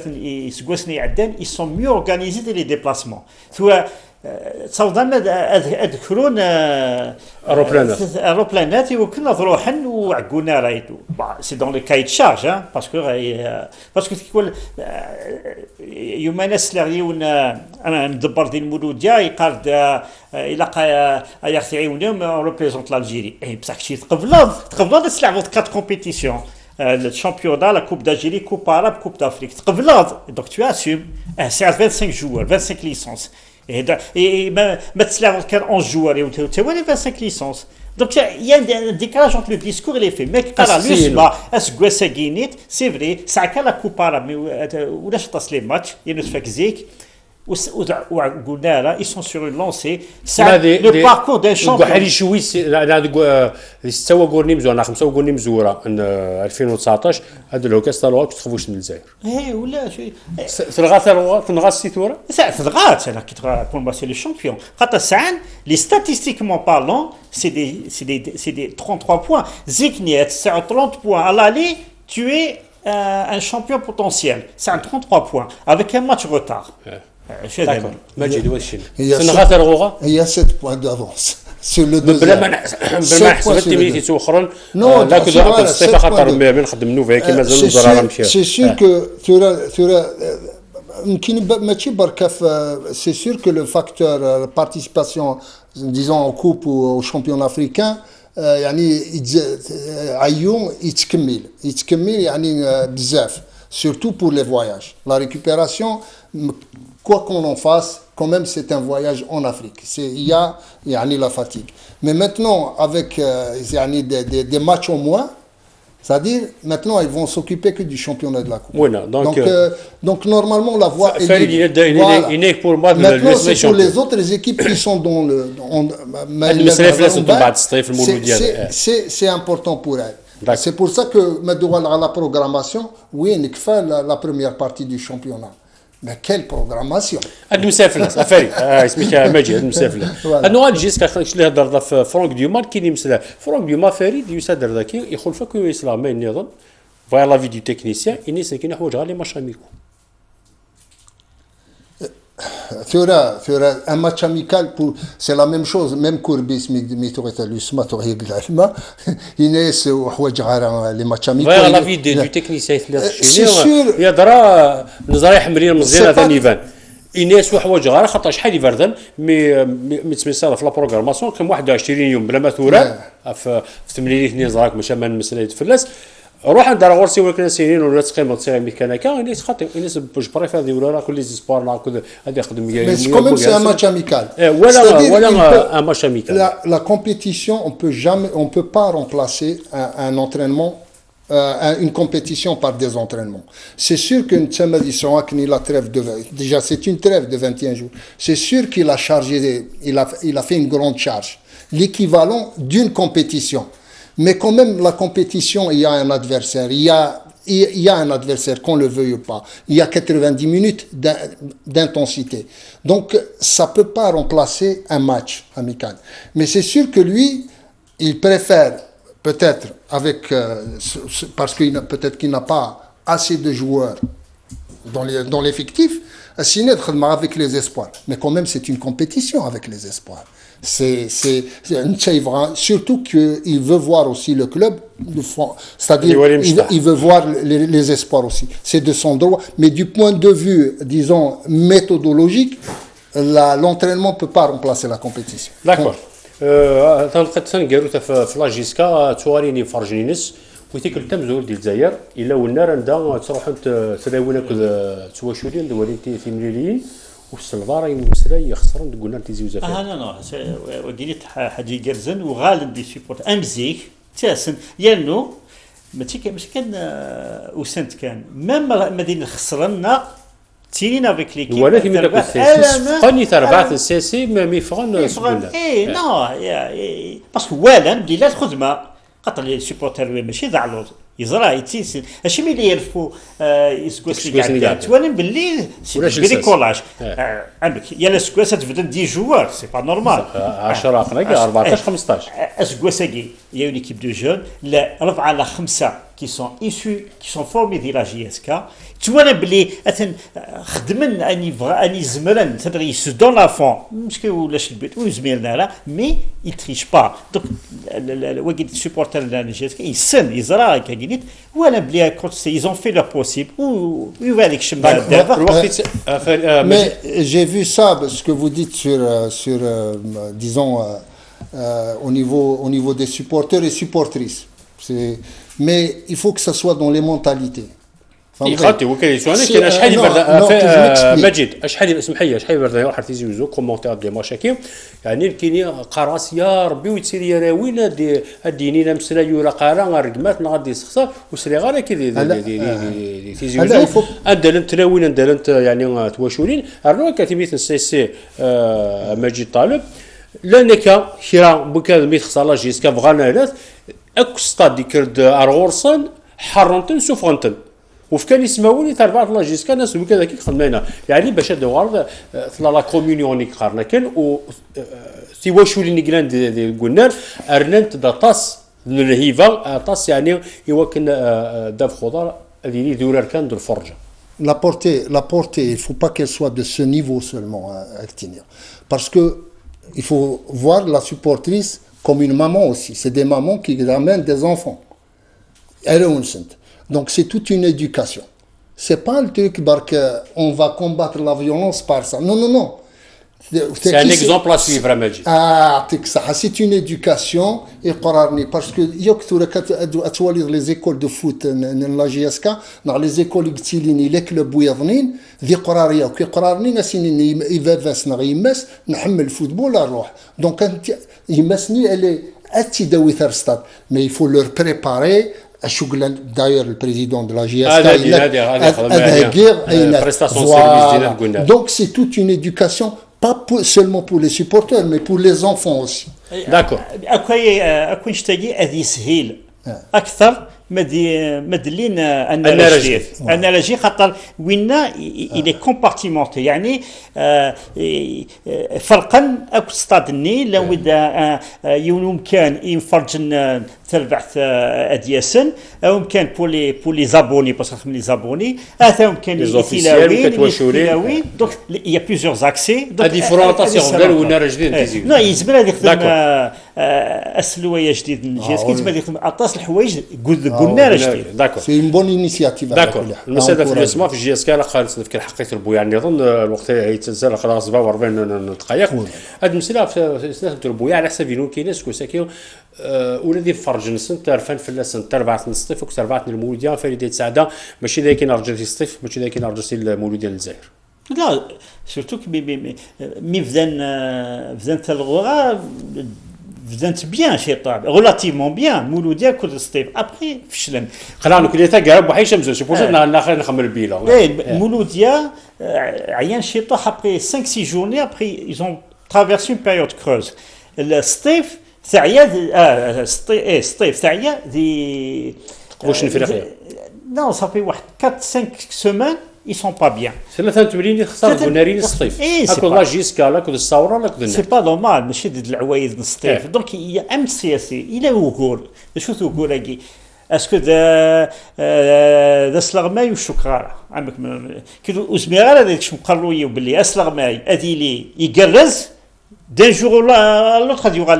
سكوسني عدان اي سون ميو اورغانيزي دي لي ديبلاسمون سوا تصاوضنا اذكرون اروبلانات وكنا ضروحن وعقونا رايتو سي دون لو كاي شارج باسكو تقول يوم ناس اللي انا ندبر ديال المولود ديالي قال الى يرتعيونهم ريبريزونت لالجيري اي بصح شي تقبلوا تلعبوا 4 كومبيتيسيون الشامبيونات لا كوب دالجيري كوب عرب كوب دافريك تقبلوا دونك تو اسوم سي 25 جوار 25 ليسونس et mettre cela كان 11 joueurs et tu vois les 25 licences donc il y a un décalage entre le discours et les faits mais quand l'USMA est-ce que c'est vrai ça a la coupe arabe mais ou là je passe les matchs il y a une fake وقلنا ils sont sur une lancée le parcours d'un champion وحالي شوي استوى غورني مزوره 5 غورني مزوره 2019 هذا لو كاس تاع تخرجوش من الجزائر اي ولا شي تنغى السيتوره تنغات انا كي بور ما سي لي شامبيون خاطر ساعات لي ستاتيستيكمون بارلون سي دي 33 بوين زيكنيت 30 بوين على لي tu es un champion potentiel c'est un 33 points avec un match retard. D'accord. Majid, واش il y a 7 points d'avance sur le deuxième. بلا ما حسبت ملي توخرن لا كنت نصيفه خاطر ما نخدم نوفا كيما مازال الزراره مشى. C'est sûr que tu يمكن ماشي بركه c'est sûr que le facteur participation disons en coupe ou au championnat africain يعني عيون يتكمل يعني بزاف surtout pour les voyages la récupération quoi qu'on en fasse quand même c'est un voyage en Afrique il y a يعني la fatigue mais maintenant avec يعني des matchs au moins c'est-à-dire maintenant ils vont s'occuper que du championnat de la coupe donc normalement la voie est maintenant c'est pour les autres équipes qui sont dans le c'est important pour elles. C'est pour ça que la programmation oui نكفى la première partie du championnat mais quelle programmation المسافله افري اسمك ماجد المسافله انو الجيس كاش اللي هضر في فرانك ديوما كاين يمثل فرانك ديوما فريد يسادر ذاكي يخلفك ويسلام النظام فيا لا فيديو تكنيسيان اني ساكن حوايج غير لي ماتش اميكو ثورة un match amical pour c'est la même chose même كوربيس ميتوريتا لوسما تغيق العلماء يناس وحوايج غير لي ماتش اميكو فيا لا فيديو تكنيسيان يا درا نزري حمرين مزيان هذا نيفان الناس وحوايج غير خاطر شحال يبردن مي تسمى في لا بروغراماسيون كم 21 يوم بلا ما ثوره في تمرينات نزراك ماشي ما المساله تفلس روح عند غورسي ولكن سنين ولا تقيم تصير ميكانيكا الناس خاطر الناس بريف هذه ولا كل سبور ناخذ هذا يخدم mais quand même c'est un match amical ولا un match amical la compétition on peut pas remplacer un entraînement une compétition par des entraînements. C'est sûr que la trêve déjà c'est une trêve de 21 jours. C'est sûr qu'il a chargé il a fait une grande charge, l'équivalent d'une compétition. Mais quand même, la compétition, il y a un adversaire. Il y a un adversaire, qu'on le veuille ou pas. Il y a 90 minutes d'intensité. Donc, ça ne peut pas remplacer un match amical. Mais c'est sûr que lui, il préfère, peut-être, parce peut-être qu'il n'a pas assez de joueurs dans l'effectif, signer avec les espoirs. Mais quand même, c'est une compétition avec les espoirs. Surtout qu'il veut voir aussi le club, c'est-à-dire il veut voir les espoirs aussi. C'est de son droit. Mais du point de vue, disons, méthodologique, l'entraînement ne peut pas remplacer la compétition. D'accord. تنقالوا في لاجيسكا تواريني فرجينيس ويتيك التم زول ديال الجزائر الا والنار عندها تروحوا تراوينا تواشولين دوالين تيمريليين والسلفار يمسرا يخسرون قلنا تيزيو زافا لا وقيلت حاجه جرزن وغالب دي سيبورت امزيك تاسن يانو ماشي كان وسنت كان ميم مدينه خسرنا تيرينا افيك ليكيب ولا كيما تقول قني تربعت السيسي ما يفغن سبولا اي نو باسكو والا بدينا الخدمه خاطر لي سيبورتر ماشي زعلوا يزرع يتيسن هادشي ملي يعرفوا سكواس يسكواس اللي اللي قاعد. قاعد وانا باللي ولاش الساس. بريكولاج عندك يا لا سكواس تبدا 10 جوار سي با نورمال 10 قراك 14 15 Asguasagui, il y a une équipe de jeunes, les 4 à 5 qui sont issus, qui sont formés de la JSK. Tu vois, les خدمن اني زمرن تدري يسدون لافون مشكل ولا شي البيت وزميلنا لا مي يتريش با دونك واقد سوبورتر لا جيسك يسن يزرا كقلت ولا بلي كنت ils ont fait leur possible ou هذيك الشمال دابا. Mais j'ai vu ça, ce que vous dites sur disons, au niveau des supporters et supportrices. Mais il faut que ça soit dans les mentalités. خاطي وكاين سؤال كاين شحال مجيد شحال اسمح لي شحال برد راح تيزوزو كومونتير دي مشاكل يعني كاين قراص يا ربي ويتسير يا راوينا دي الدينينا مسلا يورا قارا رقمات غادي يسخسر وسري غير كي تيزوزو اندلن تراوين اندلن يعني تواشولين الرو كاتبيت السي مجيد طالب لانك كرا بوكا ميت خصالا جيسكا فغانا لاث اكسطا ديكرد ارغورسن حرنتن سوفونتن وفكان يسمعوني تربع الله جيسكا ناس وكذا كي خدمنا يعني باش هذا وارد لا كوميونيون اللي قارنا كان و تيواشوا لي نيكلان دي قلنا ارننت دا طاس للهيفا طاس يعني يوكن داف خضار اللي دورار كان دو الفرجه. La portée, il ne faut pas qu'elle soit de ce niveau seulement à tenir. Parce que il faut voir la supportrice comme une maman aussi. C'est des mamans qui ramènent des enfants. Elle est enceinte. Donc c'est toute une éducation. C'est pas le truc on va combattre la violence par ça. Non, non, non. C'est un exemple à suivre, Majid. C'est une éducation et parce que les écoles de foot la GSK, dans les écoles qui les clubs ويظنين ذي قراريه وكي قرارني ناسين يفافس نغيمس نحمل الفوتبول نروح دونك انت يمسني اللي اتداوي ثرستاد mais il faut leur préparer. D'ailleurs, le président de la GSK, donc c'est toute une éducation, pas seulement pour les supporters, mais pour les enfants aussi. D'accord. أكون شتاقي هذه سهيل أكثر مدلين النراجي خاطر وينا إلى كومبارتيمونتي يعني فرقا أكو ستادني لو إذا يمكن ينفرجن تربعت أدياسن أو يمكن بولي زابوني بس خدم لي زابوني هذا يمكن يتلاوي دونك il y a plusieurs accès هذه فرونطاسيون دار ونرا جديد تيزي لا يزبل هذه خدم السلويه جديد الجهاز كيتبان يخدم اطاس الحوايج قلنا راه جديد داكور سي اون بون انيسياتيف داكور المساله في الاسماء في الجي اس كان خالص نذكر حقيقه البويا نظن الوقت يتزال خلاص 47 دقائق هذه المساله في سنه البويا على حسب ينو كاين ناس كوساكيو ولدي فرج نسن ترفن في اللسن تربعه نصطيف وكسربعه المولوديه فريده سعده ماشي ذاك نرجع الصيف ماشي ذاك نرجع المولوديه للجزائر لا سورتو مي فدان الغرة فدانت بيان شي طاب ريلاتيفمون بيان مولوديه كل ستيف ابري فشلن خلانا كل تاع بحي شمس سي بور ناخذ نخمر بيلا مولوديه عيان شي طاح ابري 5 6 جورني ابري ils ont traversé une période creuse الستيف ثعيا ستيف ثعيا دي واش نفرقيا non ça fait 4 5 semaines ils sont pas bien. ثلاثة تمرين خسر بنارين الصيف. أكو لا جيسكا لا كود الثورة لا كود. سي با نورمال ماشي ديال العوايد الصيف دونك هي أمن سياسي إلى وقول شو تقول هكي اسكو ذا سلغماي وشكرا عندك كي وزميرة هذيك شنو قالوا لي بلي اسلغماي هذي لي يقرز دان جور لوطخ غادي يوغال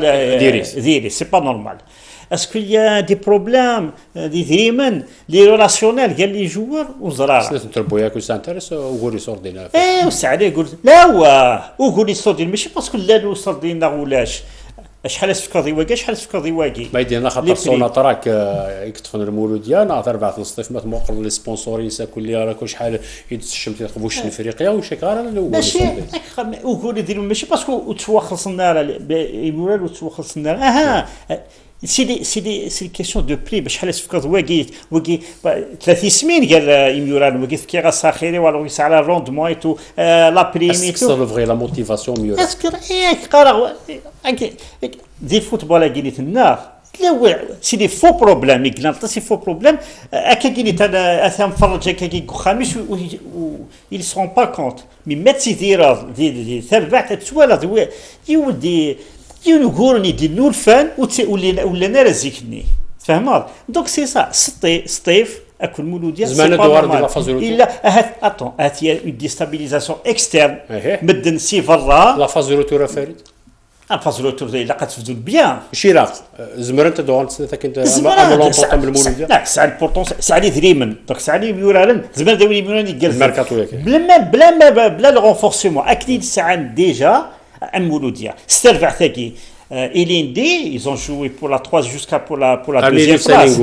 ديري سي با نورمال. Est-ce qu'il y a des problèmes, des dirimen, les relationnels, قال لي جوار وزرار. سنة تربويا كل سنة ترس وقولي صور دينا. وسعدي يقول لا وقولي صور دينا ماشي باسكو لا لو صور دينا ولاش. شحال السكر ذي شحال السكر ذي واقي. ما يدينا خاطر صونا تراك يكتفن المولودية نعطي 4 نصف ما تموقر لي سبونسوريسا كل راك شحال يتسشم تيخبوش الافريقيا وشكارا ماشي وقولي ديرو ماشي باسكو توخلصنا يمورال وتوخلصنا اها سي كيسيون دو بري باش شحال السكر واقي 30 سمين قال يمورال واقي كي غا ساخيري ولا يسعى على الروندمون ايتو لا بريمي تو سا فغي لا موتيفاسيون ميور اسكو قرا دي فوتبول قلت النار لا سي دي فو بروبليم يقلنطا سي فو بروبليم هكا كاين تاع اثام فرج هكا كي خامس ils sont pas compte مي ماتسي دي تربع تتوالى يودي يقولني دي نورفان ولا انا رزقني فهمت دونك سي سا سطيف اكل مولوديه زمان دوار ديال لافازولوتو الا اتون هي اون ديستابيليزاسيون اكسترن مدن سي برا لافازولوتو راه فريد الفازولوتو الا قتفدوا بيان ماشي لا زمر انت دوار سنه كنت لونطون بالمولوديه لا ساعه البورطونس ساعه لي دريمن دونك ساعه لي ميورالن زمر داوي ميورالن يجلس الميركاتو ياك بلا لو رونفورسمون اكيد ساعه ديجا المولوديه سترفع ثاكي Elindé, ils ont joué pour la 3 jusqu'à pour la deuxième place.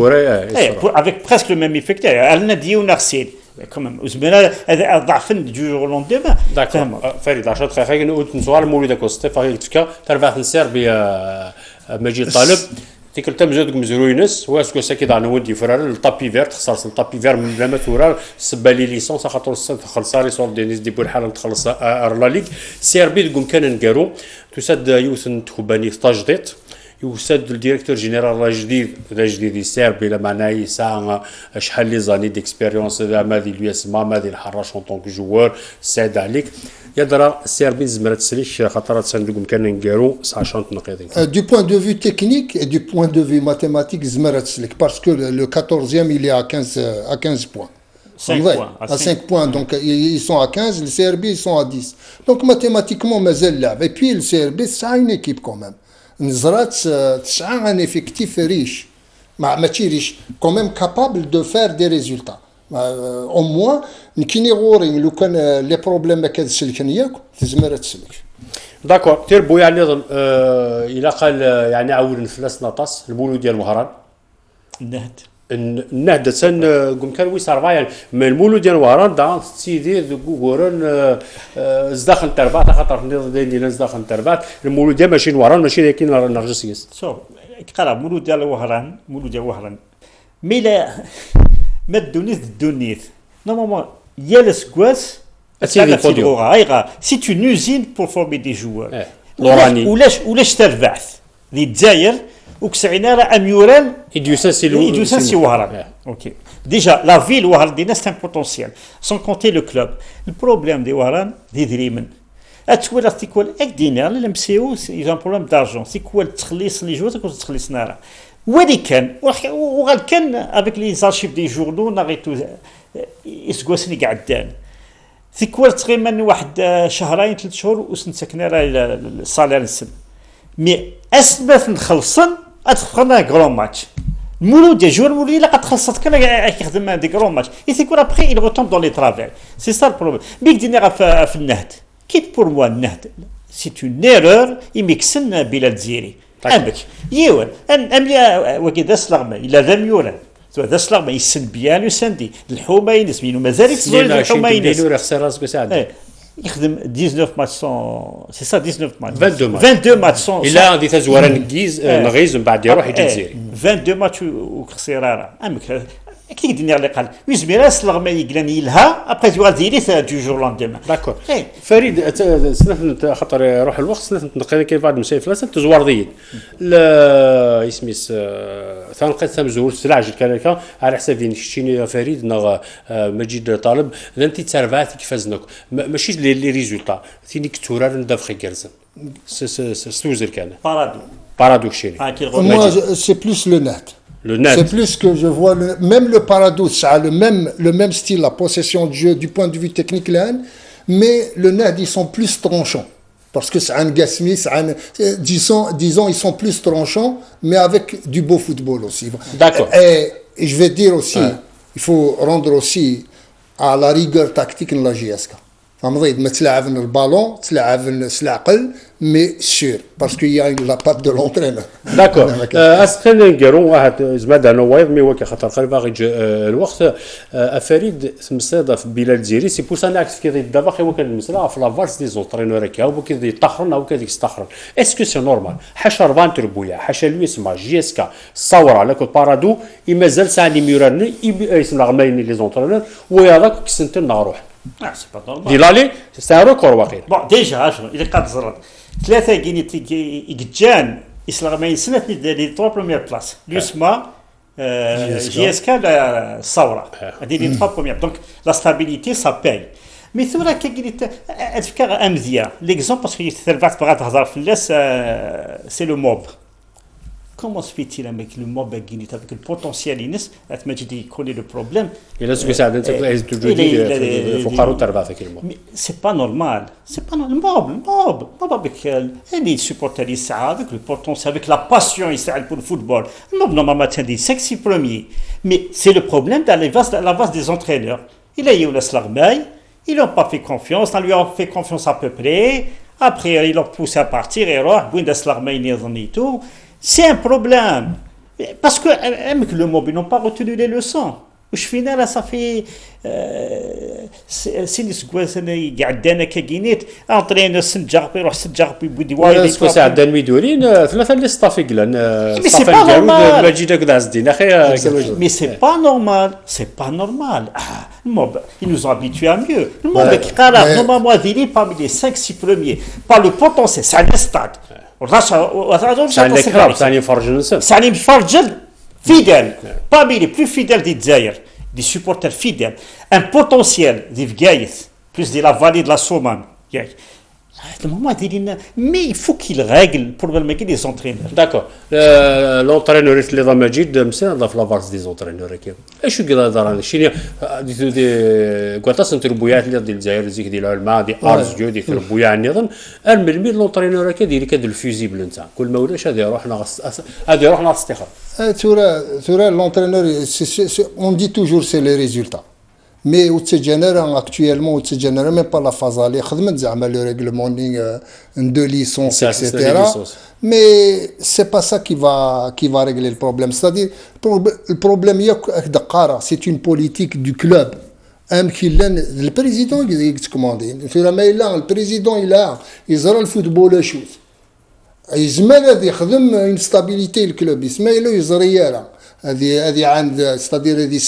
Avec presque le même effectif. Al-Nadi ou Narsil. Quand même. هذا ضعف du jour au lendemain. D'accord. فريد 10 دقائق نقول نزوار المولود كوست فايلتكا تربح نسير بمجيد طالب ديك التمزود مزروينس واسكو ساكي دعنا ودي فرار الطابي فير تخسر الطابي فير من بلا ما تورار سبا لي ليسونس خاطر السنه خلص لي صور دينيس دي بول تخلص لا ليغ سي ار بي تقوم كان نقارو تسد يوسن تخباني تجديد يوسد الديريكتور جينيرال جديد يسير بلا معناه ساعه شحال لي زاني ديكسبيريونس ماذي اللي يسمى ماذي الحراش اون طونك جوار سعد عليك يدرا سي ار بي زمرت سليش خاطر صندوق كان نقارو ساشون تنقيضين du point de vue technique et du point de vue mathématique زمرت سليك parce que le 14e il est à 15 points 5 points. À 5 points, donc ils sont à 15, le CRB ils sont à 10. Donc mathématiquement, Mazel là. Et puis le CRB, ça a une équipe quand même. Nzrat, ça a un effectif riche, riche, quand même capable de faire des résultats. Au moins, les problèmes que داكور تير بويا نظن الى قال يعني عاود نفلس نطاس البولو ديال مهران النهد سن قم كان ويس رفايا من المولود ديال وهران دا سيدي غورن زداخل تربات خاطر ديال زداخل تربات المولود ديال ماشي وهران ماشي لكن نرجسيس شوف كقرا مولود ديال وهران مي لا ما الدونيث نورمالمون يالس كواس c'est une usine pour former des joueurs ولاش تربعث اللي الجزائر وكسعينا راه اميورال يدوسان سي وهران اوكي ديجا لا فيل وهران دينا سي ان بوتونسيال سون كونتي لو كلوب البروبليم دي وهران دي دريمن اتولا تيكوال اك دينار لم سيو ايزون بروبليم دارجون تيكوال تخليص لي جوز تخليص نارا ولي كان وغال كان افيك لي زارشيف دي جورنو ناريتو اسكواسني قعدان تيكوال تقريبا واحد شهرين 3 شهور وسنسكنا راه الصالير نسب مي اسباب نخلصن ادخلنا غرون ماتش المولود ديال جوار مولي لا قد خلصت كان يخدم دي غرون ماتش اي تيكون ابخي il retombe dans les travers c'est ça le problème بيك دينا في النهد كيت بور موا النهد سي اون ايرور يميكسن بلاد زيري عندك يوان املي وكذا سلغما الا ذا ميورا هذا سلغما يسن بيان يسندي الحوماينس مينو مازال يتصل الحوماينس دينو خسر راسك ساعه يخدم 19 ماتش سي سا 19 ماتش 22 ماتش الا غادي تزوار نغيز من بعد يروح يجي الجزائري 22 ماتش وخسيراره امك كي دير اللي قال ويزميرا سلغما يقلان يلها ابري توا ديري دو جور لاندومان داكور فريد سنه خاطر يروح الوقت سنه نقي كاين بعض المسائل ثلاثه تزوارديين لا اسميس ثان لقيت تمزور سلاج كذلك على حساب شتيني فريد نغ مجيد طالب انت تسرفات كيفاز ماشي لي ريزولطا ثيني كتورا ندافخي كارزن ستوزر كان بارادو شيني moi c'est plus le net. C'est plus que je vois, même le paradoxe a le même style, la possession de jeu du point de vue technique, mais le NAD, ils sont plus tranchants. Parce que c'est un Gasmi, disons, ils sont plus tranchants, mais avec du beau football aussi. D'accord. Et je vais dire aussi, il faut rendre aussi à la rigueur tactique de la JSK. ما تلعب البالون تلعب العقل مي سور باسكو يا لا بات دو لونترينور داكور اسخن نقرو واحد زماد انا وايض مي وكي خاطر قريب باغي الوقت فريد مستضاف بلال الجزائري سي بوس انا عكس كي دابا خي وكان المساله في لافارس دي زونترينور هكا هو كي يطخرن او كي يستخرن اسكو سي نورمال حاشا رفان تربويا حاشا لو اسمها جي اس كا صور على كو بارادو مازال ساني ميوران اسم غمايني لي زونترينور وياك كسنتن نروح سي با نورمال ديلالي سي ان ريكور واقيلا بون ديجا اذا قد زرد ثلاثه كيني يقجان يسلغ ما يسنت لي 3 بروميير بلاس يسمى جي اس كا الثوره هذه لي 3 بروميير دونك لا ستابيليتي سا باي مي ثورة كي قلت اتفكر امزيا ليكزومبل باسكو تربعت بغات تهضر في الناس سي لو موب كومون سبيتي avec le mob avec le potentiel ينس اتمجدي يكون لو بروبليم الى سكو ساعد انت توجدي فقراء تربع في كلمه سي با نورمال سي با الموب avec les supporters يسعى avec le potentiel avec la passion يسعى pour le football الموب normalement tient des 6 premiers mais c'est le problème dans la base des entraîneurs il a eu le slagmay ils n'ont pas fait confiance on lui a fait confiance à peu près après ils l'ont poussé à partir et alors بوين slagmay et tout. C'est un problème. Parce que même que le mob, ils n'ont pas retenu les leçons. Au final, ça fait... سين سكواسن قعدنا كجينيت انطرينا سنجربي روح سنجربي بودي وايد سكو ساعدان ميدورين ثلاثه اللي ستافي قلان ستافي قالوا ما جينا كذا عزدين اخي مي سي با نورمال سي با نورمال الموب ils nous ont habitués à mieux le mob qui قال normalement ديري parmi les 5-6 premiers par le potentiel c'est un stade ثاني فرجل نسب ثاني فرجل fidèle parmi les plus fidèles des Dzaïr des supporters fidèles un potentiel des Vgaïs plus de la vallée de la Soman le moment mais il faut qu'il règle le problème avec les entraîneurs d'accord l'entraîneur اللي ضم جيد مسا ضاف لافارس دي زونترينور كي ايش قال دار شنو دي قطاس انتربويات اللي ديال الجزائر زيك ديال الماء دي ارز جو دي تربويا نظن الملمي لونترينور كيدير كاد الفيزيبل نتاع كل ما ولاش هذا يروح ناقص استخار ثورة l'entraîneur on dit toujours c'est les résultats mais au général actuellement au général même pas la phase aller خدمت زعما le réglementing de licence etc mais c'est pas ça qui va régler le problème c'est-à-dire le problème يا c'est une politique du club le président il commande le président il a يزرع الفوتبول يشوف يزمل هذا يخدم une stabilité الكلوب يسمى له يزريها هذه عند c'est-à-dire هذه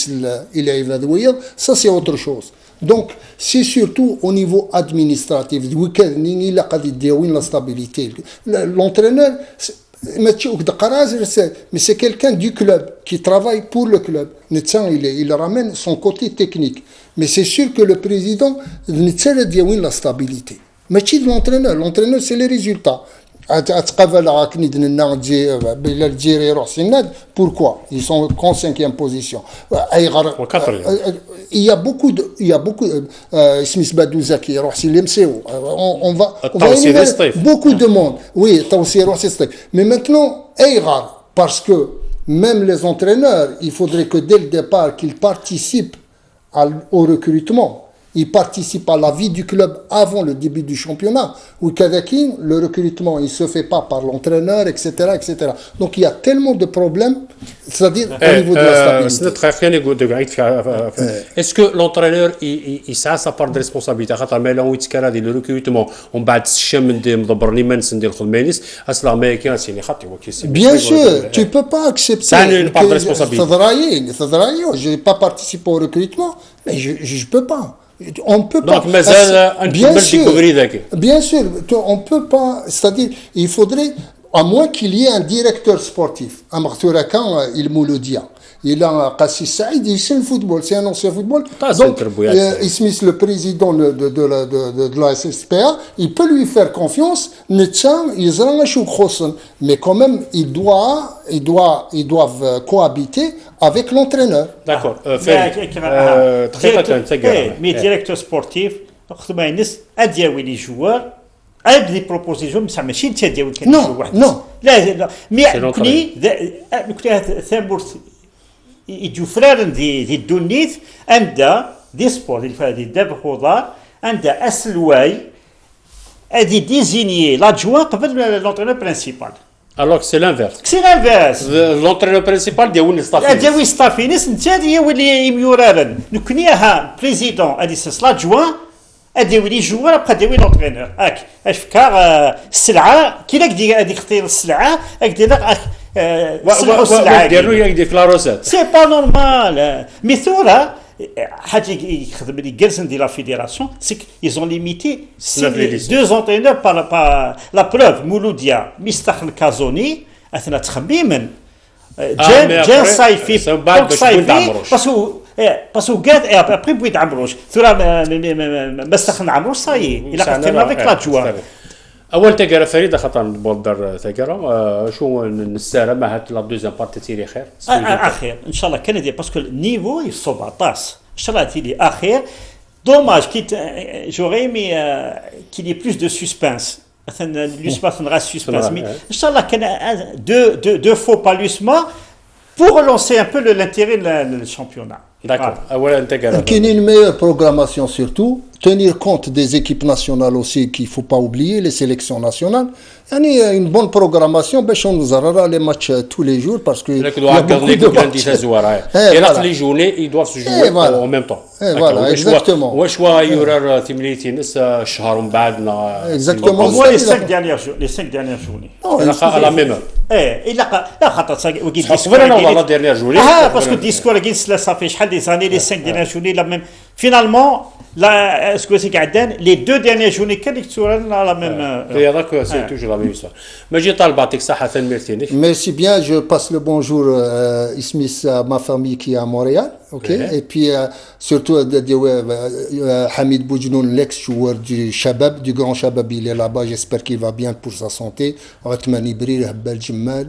يلعب هذا ويا ça c'est autre chose donc c'est surtout au niveau administratif وكان إلا قد يديوين la stabilité l'entraîneur mais c'est quelqu'un du club qui travaille pour le club il ramène son côté technique mais c'est sûr que le président يديوين la stabilité ماشي l'entraîneur c'est les résultats أتقبل عاكني دنا نجي بلا الجيري يروح سناد pourquoi ils sont en 5e position il y a beaucoup اسمي بدوزا كي يروح سي لمسيو on va beaucoup de monde oui توصي يروح سي mais maintenant ايغار parce que même les entraîneurs il faudrait que dès le départ qu'ils participent au recrutement il participe à la vie du club avant le début du championnat. Ou Kadakin, le recrutement, il ne se fait pas par l'entraîneur, etc., etc. Donc il y a tellement de problèmes, c'est-à-dire au niveau de la stabilité. Est-ce que l'entraîneur, il a sa part de responsabilité? Le recrutement, on bat bien sûr, tu ne peux pas accepter. Ça une part de responsabilité. Je n'ai pas participé au recrutement, mais je ne peux pas. On peut donc, pas. Bien sûr, on peut pas. C'est-à-dire, il faudrait, à moins qu'il y ait un directeur sportif. À Martourakan, il me le dit. Il a Kassi Saïd, c'est le football, c'est un ancien football. Donc, Smith, le président de la SSPA, il peut lui faire confiance. Mais quand même, ils doivent cohabiter avec l'entraîneur. D'accord. Mais directeur sportif, les joueurs. عاد لي بروبوزيسيون بصح ماشي انت ديال كان شي واحد لا مي كني ثابور يجو فرارن دي دونيت عندها دي سبور دي دابا خضار عندها اسلواي ادي ديزينيي لادجوان قبل لونترينور برينسيبال alors que c'est l'inverse l'entraîneur principal ديال ستافينيس ديال ستافينيس انت هو اللي يميورارن نكنيها بريزيدون ادي لادجوان ادي ولي جوار بقى ديوي لونترينور هاك اش فكار السلعه كي راك غادي تختار السلعه راك دير السلعه ديالو يدير في لا روسيت سي با نورمال مي ثورة حاجه يخدم لي جالسين ديال لا فيديراسيون سي ils ont limité l'édition. 2 entraîneurs par la preuve مولوديا مستخ الكازوني اثناء تخميما جان صيفي بعد باش عمروش باسكو قاد ابري بغيت عمروش ثورا ما سخن عمروش صاي الى قلنا افيك لا جوا اول تقرا فريده خطر بولدر تقرا شو الساره مع هاد لا دوزيام بارتي تيري خير اخير ان شاء الله كان دير باسكو النيفو يصوب عطاس ان شاء الله تيلي اخير دوماج كي جوري مي كي لي بلوس دو سسبانس مثلا لوسما نغا سسبانس مي ان شاء الله كان دو فو با لوسما pour relancer un peu l'intérêt du championnat. D'accord. Qu'il y ait une meilleure programmation surtout, tenir compte des équipes nationales aussi qu'il ne faut pas oublier, les sélections nationales. Il y a une bonne programmation, on nous aura les matchs tous les jours parce que il y a beaucoup de matchs. Et les journées, ils doivent se jouer en même temps. Voilà, exactement. وشوا يورر تيمليتي نس شهر من بعدنا. Exactement. Moi les 5 dernières journées. À la même heure. لا خاطر وكي خاصنا والله ديرنيير جورني باسكو ديسكو راه جلس لا صافي شحال دي زاني لي 5 dernières journées لا ميم فينالمون لا اسكو سي قعدان لي 2 dernières journées كان يكثروا لا ميم هي هذاك سي توجور لا ميم سوا ماجي طالب يعطيك صحه ميرتينيك. Merci bien, je passe le bonjour Ismis à ma famille qui est à Montréal, ok, et puis surtout Hamid Boujnoun, l'ex-joueur du Shabab, du grand Shabab, il est là-bas, j'espère qu'il va bien pour sa santé. Othman Ibrir, Habbal Jamal,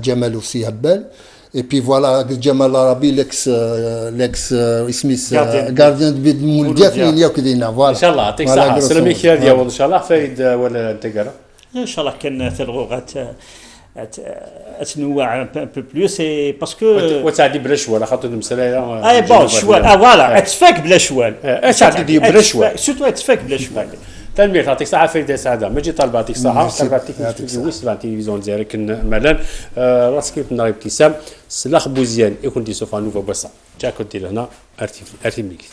Jamal aussi Habbal. Et puis voilà, Jamal Arabi, l'ex-Ismis, gardien de but de Moulidia, il y a que des navals. Inch'Allah, يعطيك الصحة. سلامي خير ديال إن شاء الله فايد ولا انتقرا. ان شاء الله كان ثلغو تنوع ان بو بلوس باسكو وتعدي بلا شوال خاطر المساله اي بون شوال فوالا اتفاك بلا شوال تعدي بلا شوال سورتو اتفاك بلا شوال تنمير يعطيك الصحة فريدة سعادة ماجي طالبة يعطيك الصحة طالباتك ويس بعد تلفزيون ديالك ملان راسك كيف نهار ابتسام سلاخ بوزيان يكون دي سوفا نوفو بصا جا كنت هنا ارتي ميكس